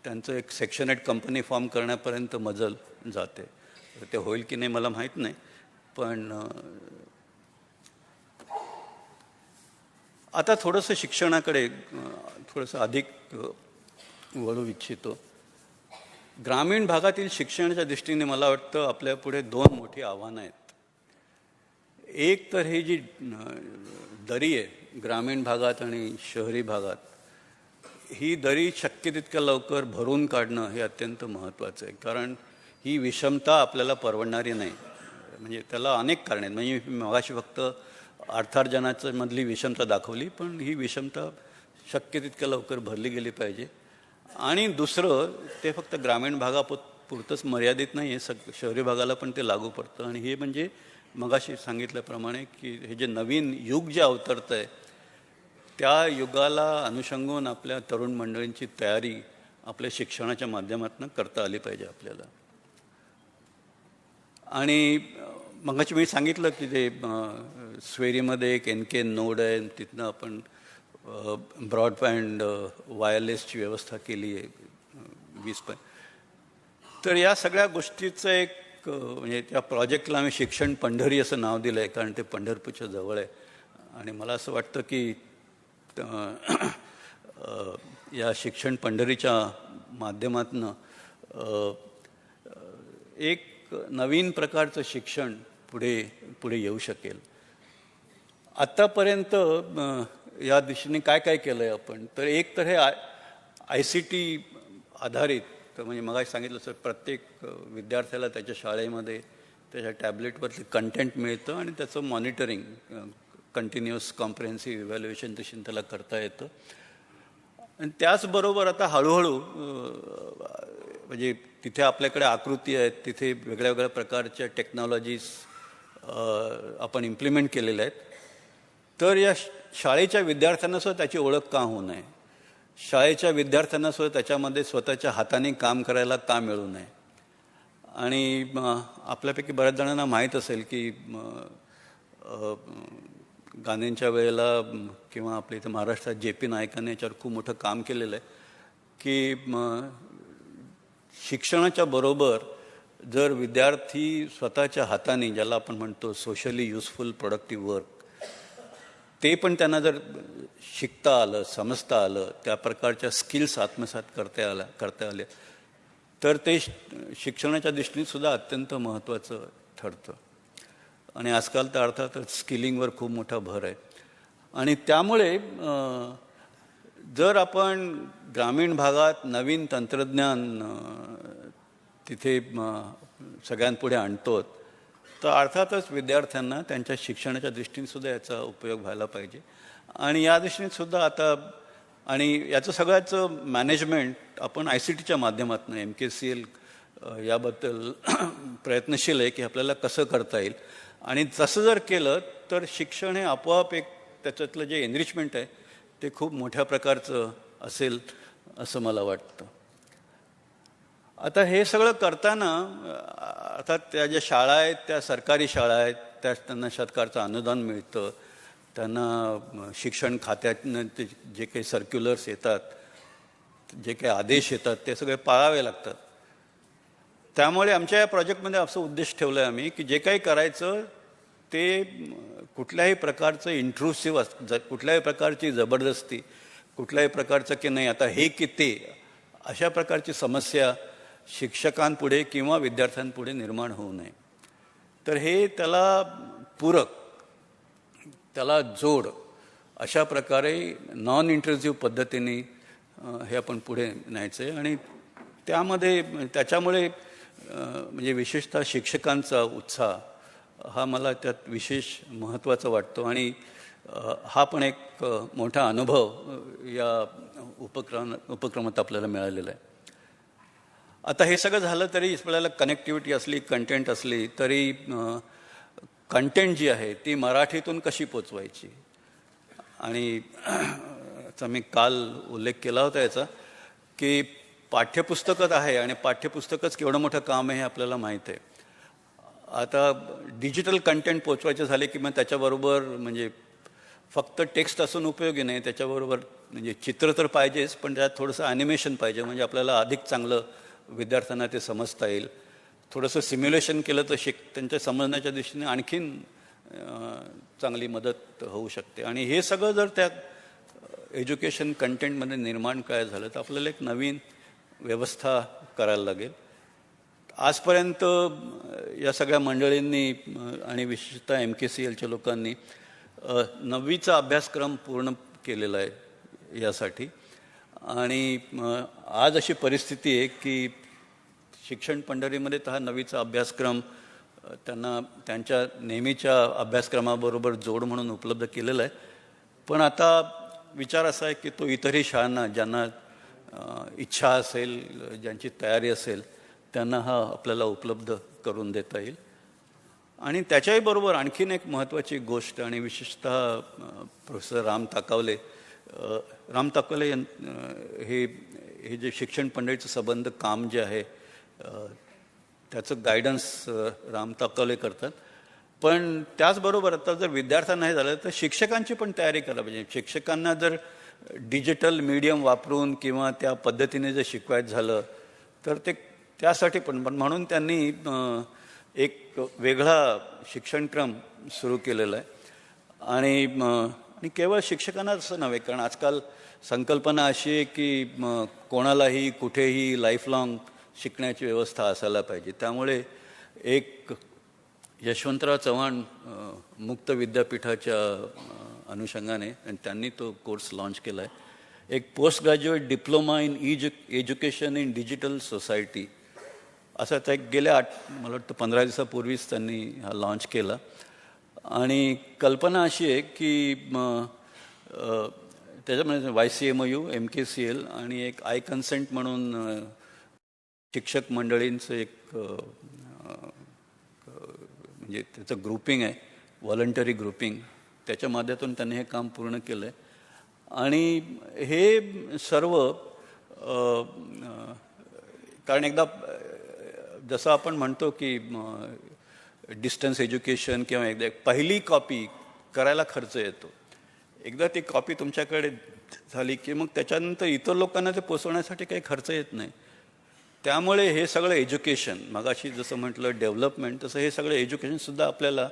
त्यांचं एक सेक्शन 8 कंपनी फॉर्म करण्यापर्यंत मजल जाते. ते होईल की नाही मला माहीत नाही. पण आता थोडंसं शिक्षणाकडे थोडंसं अधिक वळू इच्छितो. ग्रामीण भागातील शिक्षणाच्या दृष्टीने मला वाटतं आपल्यापुढे 2 मोठी आव्हानं आहेत. एक तर ही जी दरी आहे ग्रामीण भागात आणि शहरी भागात, ही दरी शक्य तितक्या लवकर भरून काढणं हे अत्यंत महत्त्वाचं आहे. कारण ही विषमता आपल्याला परवडणारी नाही. म्हणजे त्याला अनेक कारणे आहेत. म्हणजे मगाशी फक्त अर्थार्जनाचं मधली विषमता दाखवली, पण ही विषमता शक्य तितक्या लवकर भरली गेली पाहिजे. आणि दुसरं ते फक्त ग्रामीण भागापुरतंच मर्यादित नाही आहे, शहरी भागाला पण ते लागू पडतं. आणि हे म्हणजे मगाशी सांगितल्याप्रमाणे की हे जे नवीन युग जे अवतरतं आहे त्या युगाला अनुषंगून आपल्या तरुण मंडळींची तयारी आपल्या शिक्षणाच्या माध्यमातून करता आली पाहिजे आपल्याला. आणि मगाशी मी सांगितलं की ते स्वेरीमध्ये एक NK नोड आहे, तिथनं आपण ब्रॉडबँड वायरलेसची व्यवस्था केली आहे 20. तर या सगळ्या गोष्टीचं एक म्हणजे त्या प्रोजेक्टला आम्ही शिक्षण पंढरी असं नाव दिलं आहे, कारण ते पंढरपूरच्या जवळ आहे. आणि मला असं वाटतं की या शिक्षण पंढरीच्या माध्यमातून एक नवीन प्रकारचं शिक्षण पुढे येऊ शकेल. आत्तापर्यंत या दिशेने काय काय केलं आहे आपण, तर एक तर हे ICT आधारित, तर म्हणजे मगाशी सांगितलं सर प्रत्येक विद्यार्थ्याला त्याच्या शाळेमध्ये त्याच्या टॅबलेटवरती कंटेंट मिळतं आणि त्याचं मॉनिटरिंग कंटिन्युअस कॉम्प्रिहेन्सिव्ह इव्हॅल्युएशन तशी त्याला करता येतं. आणि त्याचबरोबर आता हळूहळू म्हणजे तिथे आपल्याकडे आकृती आहेत, तिथे वेगळ्या वेगळ्या प्रकारच्या टेक्नॉलॉजीज आपण इम्प्लिमेंट केलेल्या आहेत. तर या शाळेच्या विद्यार्थ्यांनासुद्धा त्याची ओळख का होऊ नये, शाळेच्या विद्यार्थ्यांनासुद्धा त्याच्यामध्ये स्वतःच्या हाताने काम करायला का मिळू नये. आणि आपल्यापैकी बऱ्याच जणांना माहीत असेल की गांधींच्या वेळेला किंवा आपल्या इथं महाराष्ट्रात JP नायकांनी याच्यावर खूप मोठं काम केलेलं आहे की शिक्षणाच्या बरोबर जर विद्यार्थी स्वतःच्या हाताने, ज्याला आपण म्हणतो सोशली युजफुल प्रोडक्टिव्ह वर्क, ते पण त्यांना जर शिकता आलं, समजता आलं, त्या प्रकारच्या स्किल्स आत्मसात करता आले तर ते शिक्षणाच्या दृष्टीने सुद्धा अत्यंत महत्त्वाचं ठरतं. आणि आजकाल तर अर्थातच स्किलिंगवर खूप मोठा भर आहे. आणि त्यामुळे जर आपण ग्रामीण भागात नवीन तंत्रज्ञान तिथे सगळ्यांपुढे आणतो तर अर्थातच विद्यार्थ्यांना त्यांच्या शिक्षणाच्या दृष्टीने सुद्धा याचा उपयोग व्हायला पाहिजे. आणि या दृष्टीने सुद्धा आता आणि याचं सगळ्याचं मॅनेजमेंट आपण ICTच्या माध्यमातून MKCL याबद्दल प्रयत्नशील आहे की आपल्याला कसं करता येईल. आणि तसं जर केलं तर शिक्षण हे आपोआप एक त्याच्यातलं जे एनरिचमेंट आहे ते खूप मोठ्या प्रकारचं असेल असं मला वाटतं. आता हे सगळं करताना आता त्या ज्या शाळा आहेत त्या सरकारी शाळा आहेत, त्यांना सरकारचं अनुदान मिळतं, त्यांना शिक्षण खात्यातनं ते जे काही सर्क्युलर्स येतात, जे काही आदेश येतात ते सगळे पाळावे लागतात. त्यामुळे आमच्या या प्रोजेक्टमध्ये असं उद्देश ठेवला आहे आम्ही की जे काही करायचं ते कुठल्याही प्रकारचं इंट्रुसिव्ह कुठल्याही प्रकारची जबरदस्ती, कुठल्याही प्रकारचं की नाही आता हे की ते अशा प्रकारची समस्या शिक्षकांपुढे किंवा विद्यार्थ्यांपुढे निर्माण होऊ नये. तर हे त्याला पूरक, त्याला जोड अशा प्रकारे नॉन इंट्रुसिव्ह पद्धतीने हे आपण पुढे न्यायचं आहे. आणि त्याच्यामुळे म्हणजे विशेषतः शिक्षकांचा उत्साह हा मला त्यात विशेष महत्त्वाचा वाटतो. आणि हा पण एक मोठा अनुभव या उपक्रमात आपल्याला मिळालेला आहे. आता हे सगळं झालं तरी आपल्याला कनेक्टिव्हिटी असली, कंटेंट असली तरी कंटेंट जी आहे ती मराठीतून कशी पोचवायची. आणि मी काल उल्लेख केला होता याचा की पाठ्यपुस्तकच आहे आणि पाठ्यपुस्तकच केवढं मोठं काम आहे हे आपल्याला माहीत आहे. आता डिजिटल कंटेंट पोचवायचे झाले की मग त्याच्याबरोबर म्हणजे फक्त टेक्स्ट असून उपयोगी नाही, त्याच्याबरोबर म्हणजे चित्र तर पाहिजेच पण त्यात थोडंसं ॲनिमेशन पाहिजे, म्हणजे आपल्याला अधिक चांगलं विद्यार्थ्यांना ते समजता येईल. थोडंसं सिम्युलेशन केलं तर त्यांच्या समजण्याच्या दृष्टीने आणखीन चांगली मदत होऊ शकते. आणि हे सगळं जर त्या एज्युकेशन कंटेंटमध्ये निर्माण काय झालं तर आपल्याला एक नवीन व्यवस्था करायला लागेल. आजपर्यंत या सगळ्या मंडळींनी आणि विशेषतः MKCLच्या लोकांनी 9वीचा अभ्यासक्रम पूर्ण केलेला आहे यासाठी. आणि आज अशी परिस्थिती आहे की शिक्षण पंढरीमध्ये तर हा 9वीचा अभ्यासक्रम त्यांना त्यांच्या नेहमीच्या अभ्यासक्रमाबरोबर जोड म्हणून उपलब्ध केलेला आहे. पण आता विचार असा आहे की तो इतरही शाळांना ज्यांना इच्छा असेल, ज्यांची तयारी असेल त्यांना हा आपल्याला उपलब्ध करून देता येईल. आणि त्याच्याही बरोबर आणखीन एक महत्त्वाची गोष्ट आणि विशेषतः प्रोफेसर राम ताकावले हे जे शिक्षण पंढरीचं संबंध काम जे आहे त्याचं गायडन्स राम ताकावले करतात. पण त्याचबरोबर आता जर विद्यार्थ्यांना हे झालं तर शिक्षकांची पण तयारी करायला पाहिजे. शिक्षकांना जर डिजिटल मीडियम वापरून किंवा त्या पद्धतीने जर शिकवायचं झालं तर ते त्यासाठी पण म्हणून त्यांनी एक वेगळा शिक्षणक्रम सुरू केलेला आहे. आणि केवळ शिक्षकांना असं नव्हे, कारण आजकाल संकल्पना अशी आहे की कोणालाही कुठेही लाईफलाँग शिकण्याची व्यवस्था असायला पाहिजे. त्यामुळे एक यशवंतराव चव्हाण मुक्त विद्यापीठाच्या अनुषंगाने आणि त्यांनी तो कोर्स लॉन्च केला आहे, एक post graduate diploma in education in digital society. असं त्या गेल्या मला वाटतं 15 दिवसापूर्वीच त्यांनी हा लॉन्च केला. आणि कल्पना अशी आहे की त्याच्यामध्ये YCMU, MKCL आणि एक आय कन्सेंट म्हणून शिक्षक मंडळींचं एक म्हणजे त्याचं ग्रुपिंग आहे, व्हॉलंटरी ग्रुपिंग. त्याच्या माध्यमातून त्यांनी हे काम पूर्ण केलं आहे. आणि हे सर्व कारण एकदा जसं आपण म्हणतो की डिस्टन्स एज्युकेशन किंवा एकदा पहिली कॉपी करायला खर्च येतो. एकदा ती कॉपी तुमच्याकडे झाली की मग त्याच्यानंतर इतर लोकांना ते पोचवण्यासाठी काही खर्च येत नाही. त्यामुळे हे सगळं एज्युकेशन, मगाशी जसं म्हटलं डेव्हलपमेंट, तसं हे सगळं एज्युकेशनसुद्धा आपल्याला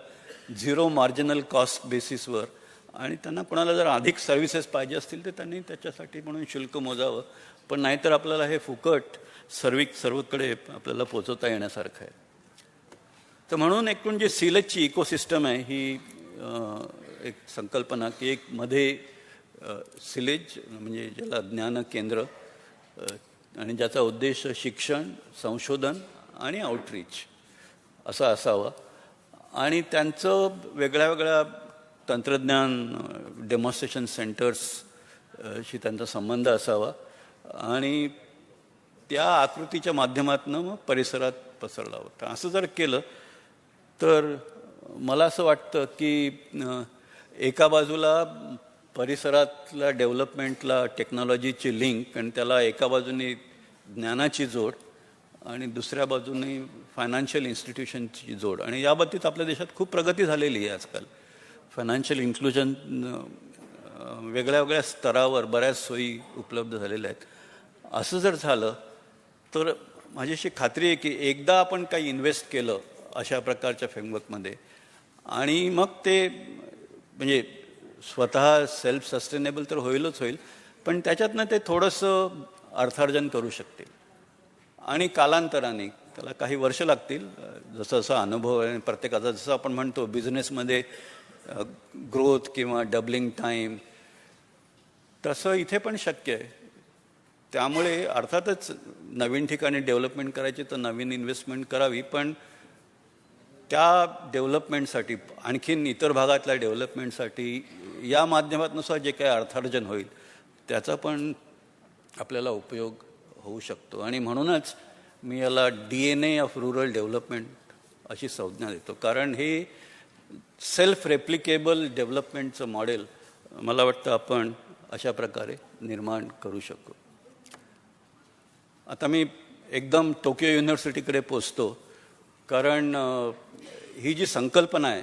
0 मार्जिनल कॉस्ट बेसिसवर, आणि त्यांना कोणाला जर अधिक सर्व्हिसेस पाहिजे असतील तर त्यांनी त्याच्यासाठी म्हणून शुल्क मोजावं. पण नाहीतर आपल्याला हे फुकट सर्वकडे आपल्याला पोचवता येण्यासारखं आहे. तर म्हणून एकूण जे सिलेजची इकोसिस्टम आहे ही एक संकल्पना की एक मध्ये सिलेज म्हणजे ज्याला ज्ञान केंद्र आणि ज्याचा उद्देश शिक्षण, संशोधन आणि आउटरीच असा असावा. आणि त्यांचं वेगळ्या वेगळ्या तंत्रज्ञान डेमॉन्स्ट्रेशन सेंटर्सशी त्यांचा संबंध असावा आणि त्या आकृतीच्या माध्यमातून मग परिसरात पसरला होता. असं जर केलं तर मला असं वाटतं की एका बाजूला परिसरातल्या डेव्हलपमेंटला टेक्नॉलॉजीची लिंक आणि त्याला एका बाजूने ज्ञानाची जोड आणि दुसऱ्या बाजूने फायनान्शियल इन्स्टिट्यूशनची जोड. आणि या बाबतीत आपल्या देशात खूप प्रगती झालेली आहे आजकाल. फायनान्शियल इन्क्लुजन वेगळ्या वेगळ्या स्तरावर बऱ्याच सोयी उपलब्ध झालेल्या आहेत. असं जर झालं तर माझी अशी खात्री आहे की एकदा आपण काही इन्व्हेस्ट केलं अशा प्रकारच्या फ्रेमवर्कमध्ये आणि मग ते म्हणजे स्वतः सेल्फ सस्टेनेबल तर होईलच होईल, पण त्याच्यातनं ते थोडंसं अर्थार्जन करू शकतील. आणि कालांतराने त्याला काही वर्ष लागतील, जसं जसा अनुभव आहे प्रत्येकाचा. जसं आपण म्हणतो बिझनेसमध्ये ग्रोथ किंवा डबलिंग टाईम, तसं इथे पण शक्य आहे. त्यामुळे अर्थातच नवीन ठिकाणी डेव्हलपमेंट करायची तर नवीन इन्व्हेस्टमेंट करावी, पण त्या डेव्हलपमेंटसाठी आणखीन इतर भागातल्या डेव्हलपमेंटसाठी या माध्यमातून सुद्धा जे काही अर्थार्जन होईल त्याचा पण आपल्याला उपयोग होऊ शकतो. आणि म्हणूनच मी याला DNA ऑफ रुरल डेव्हलपमेंट अशी संज्ञा देतो. कारण हे सेल्फ रेप्लिकेबल डेव्हलपमेंटचं मॉडेल मला वाटतं आपण अशा प्रकारे निर्माण करू शकू. आता मी एकदम टोकियो युनिव्हर्सिटीकडे पोचतो, कारण ही जी संकल्पना आहे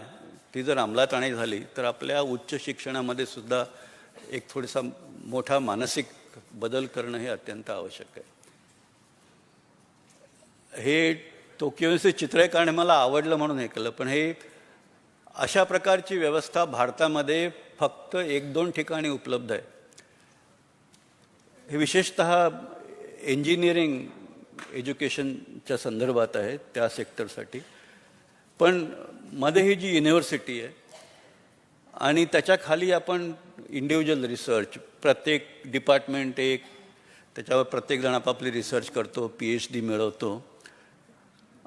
ती जर अंमलात आणायची झाली तर आपल्या उच्च शिक्षणामध्ये सुद्धा एक थोडासा मोठा मानसिक बदल करणं हे अत्यंत आवश्यक आहे. हे टोकियो युनिव्हर्सिटी चित्र कारण मला आवडलं म्हणून हे केलं, पण हे अशा प्रकारची व्यवस्था भारतामध्ये फक्त 1-2 ठिकाणी उपलब्ध आहे. हे विशेषतः इंजिनिअरिंग एज्युकेशनच्या संदर्भात आहे त्या सेक्टरसाठी. पण मध्ये ही जी युनिव्हर्सिटी आहे आणि त्याच्या खाली आपण इंडिव्हिज्युअल रिसर्च, प्रत्येक डिपार्टमेंट एक त्याच्यावर प्रत्येकजण आपापली रिसर्च करतो, PhD मिळवतो.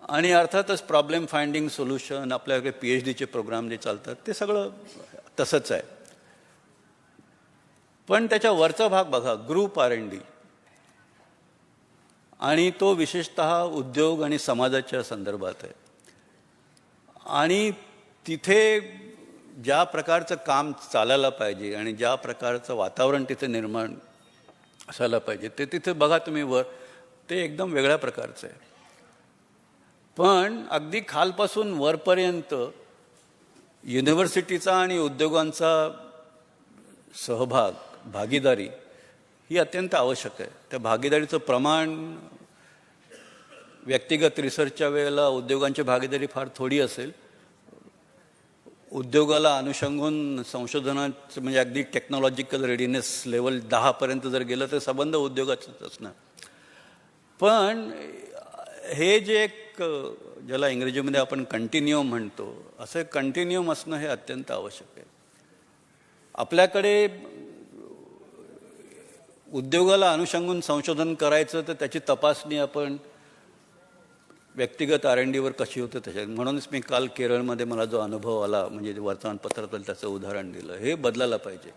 आणि अर्थातच प्रॉब्लेम फाइंडिंग सोल्युशन, आपल्याकडे PhDचे प्रोग्राम जे चालतात ते सगळं तसंच आहे. पण त्याच्या वरचा भाग बघा, ग्रुप R&D, आणि तो विशेषतः उद्योग आणि समाजाच्या संदर्भात आहे. आणि तिथे ज्या प्रकारचं काम चालायला पाहिजे आणि ज्या प्रकारचं वातावरण तिथे निर्माण असायला पाहिजे ते तिथे बघा तुम्ही वर, ते एकदम वेगळ्या प्रकारचं आहे. पण अगदी खालपासून वरपर्यंत युनिव्हर्सिटीचा आणि उद्योगांचा सहभाग, भागीदारी ही अत्यंत आवश्यक आहे. त्या भागीदारीचं प्रमाण व्यक्तिगत रिसर्चच्या वेळेला उद्योगांची भागीदारी फार थोडी असेल. उद्योगाला अनुषंगून संशोधनाचं म्हणजे अगदी टेक्नॉलॉजिकल रेडीनेस लेवल 10पर्यंत जर गेलं तर संबंध उद्योगाचंच असणार. पण हे जे एक ज्याला इंग्रजीमध्ये आपण कंटिन्युअम म्हणतो, असं कंटिन्युअम असणं हे अत्यंत आवश्यक आहे. आपल्याकडे उद्योगाला अनुषंगून संशोधन करायचं तर त्याची तपासणी आपण व्यक्तिगत R&Dवर कशी होते त्याच्यात. म्हणूनच मी काल केरळमध्ये मला जो अनुभव आला, म्हणजे वर्तमानपत्रातलं त्याचं उदाहरण दिलं, हे बदलायला पाहिजे.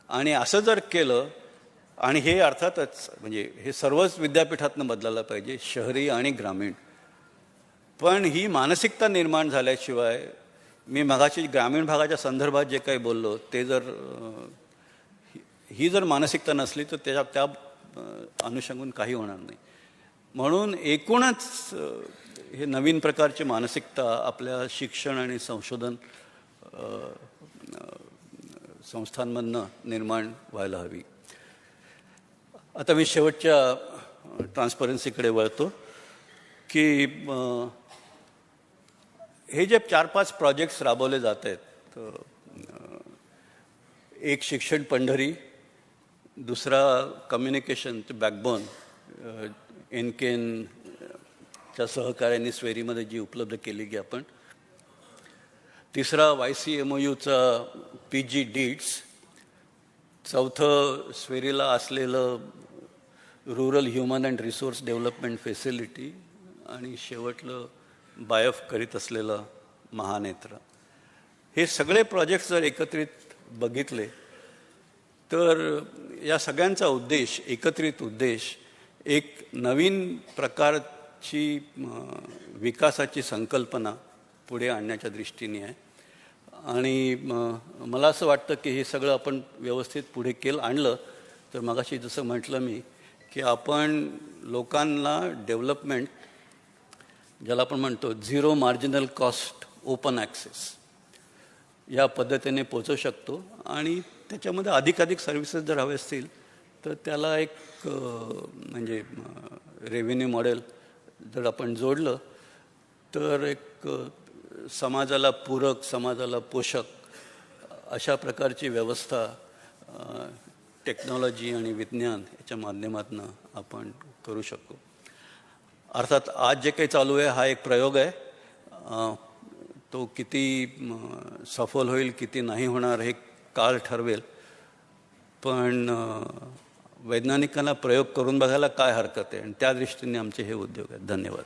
आणि असं जर केलं, आणि हे अर्थातच म्हणजे हे सर्वच विद्यापीठातनं बदलायला पाहिजे, शहरी आणि ग्रामीण. पण ही मानसिकता निर्माण झाल्याशिवाय, मी मगाशी ग्रामीण भागाच्या संदर्भात जे काही बोललो ते जर ही जर मानसिकता नसली तर त्या अनुषंगाने काही होणार नाही. म्हणून एकूणच हे नवीन प्रकारची मानसिकता आपल्या शिक्षण आणि संशोधन संस्थांमधनं निर्माण व्हायला हवी. आता मी शेवटच्या ट्रान्सपरन्सीकडे वळतो की हे जे 4-5 प्रोजेक्ट्स राबवले जात आहेत, एक शिक्षण पंढरी, दुसरा कम्युनिकेशन बॅकबोन एनकेनच्या सहकार्याने स्वेरीमध्ये जी उपलब्ध केली की आपण, तिसरा YCMOUचा PG डीड्स, चौथं स्वेरीला असलेलं rural human and resource development facility, आणि शेवटलं बायफ करीत असलेलं महानेत्र. हे सगळे प्रोजेक्ट्स जर एकत्रित बघितले तर या सगळ्यांचा उद्देश, एकत्रित उद्देश, एक नवीन प्रकारची विकासाची संकल्पना पुढे आणण्याच्या दृष्टीने आहे. आणि मला असं वाटतं की हे सगळं आपण व्यवस्थित पुढे आणलं तर मगाशी जसं म्हटलं मी की आपण लोकांना डेव्हलपमेंट, ज्याला आपण म्हणतो zero marginal cost open access, या पद्धतीने पोचवू शकतो. आणि त्याच्यामध्ये अधिकाधिक सर्व्हिसेस जर हवे असतील तर त्याला एक म्हणजे रेव्हेन्यू मॉडेल जर आपण जोडलं तर एक समाजाला पूरक, समाजाला पोषक अशा प्रकारची व्यवस्था टेक्नॉलॉजी आणि विज्ञान याच्या माध्यमातून आपण करू शकतो. अर्थात आज जे काही चालू आहे हा एक प्रयोग आहे. तो किती सफल होईल, किती नाही होणार हे काळ ठरवेल. पण वैज्ञानिकांना प्रयोग करून बघायला काय हरकत आहे, आणि त्या दृष्टीने आमचे हे उद्योग आहेत. धन्यवाद.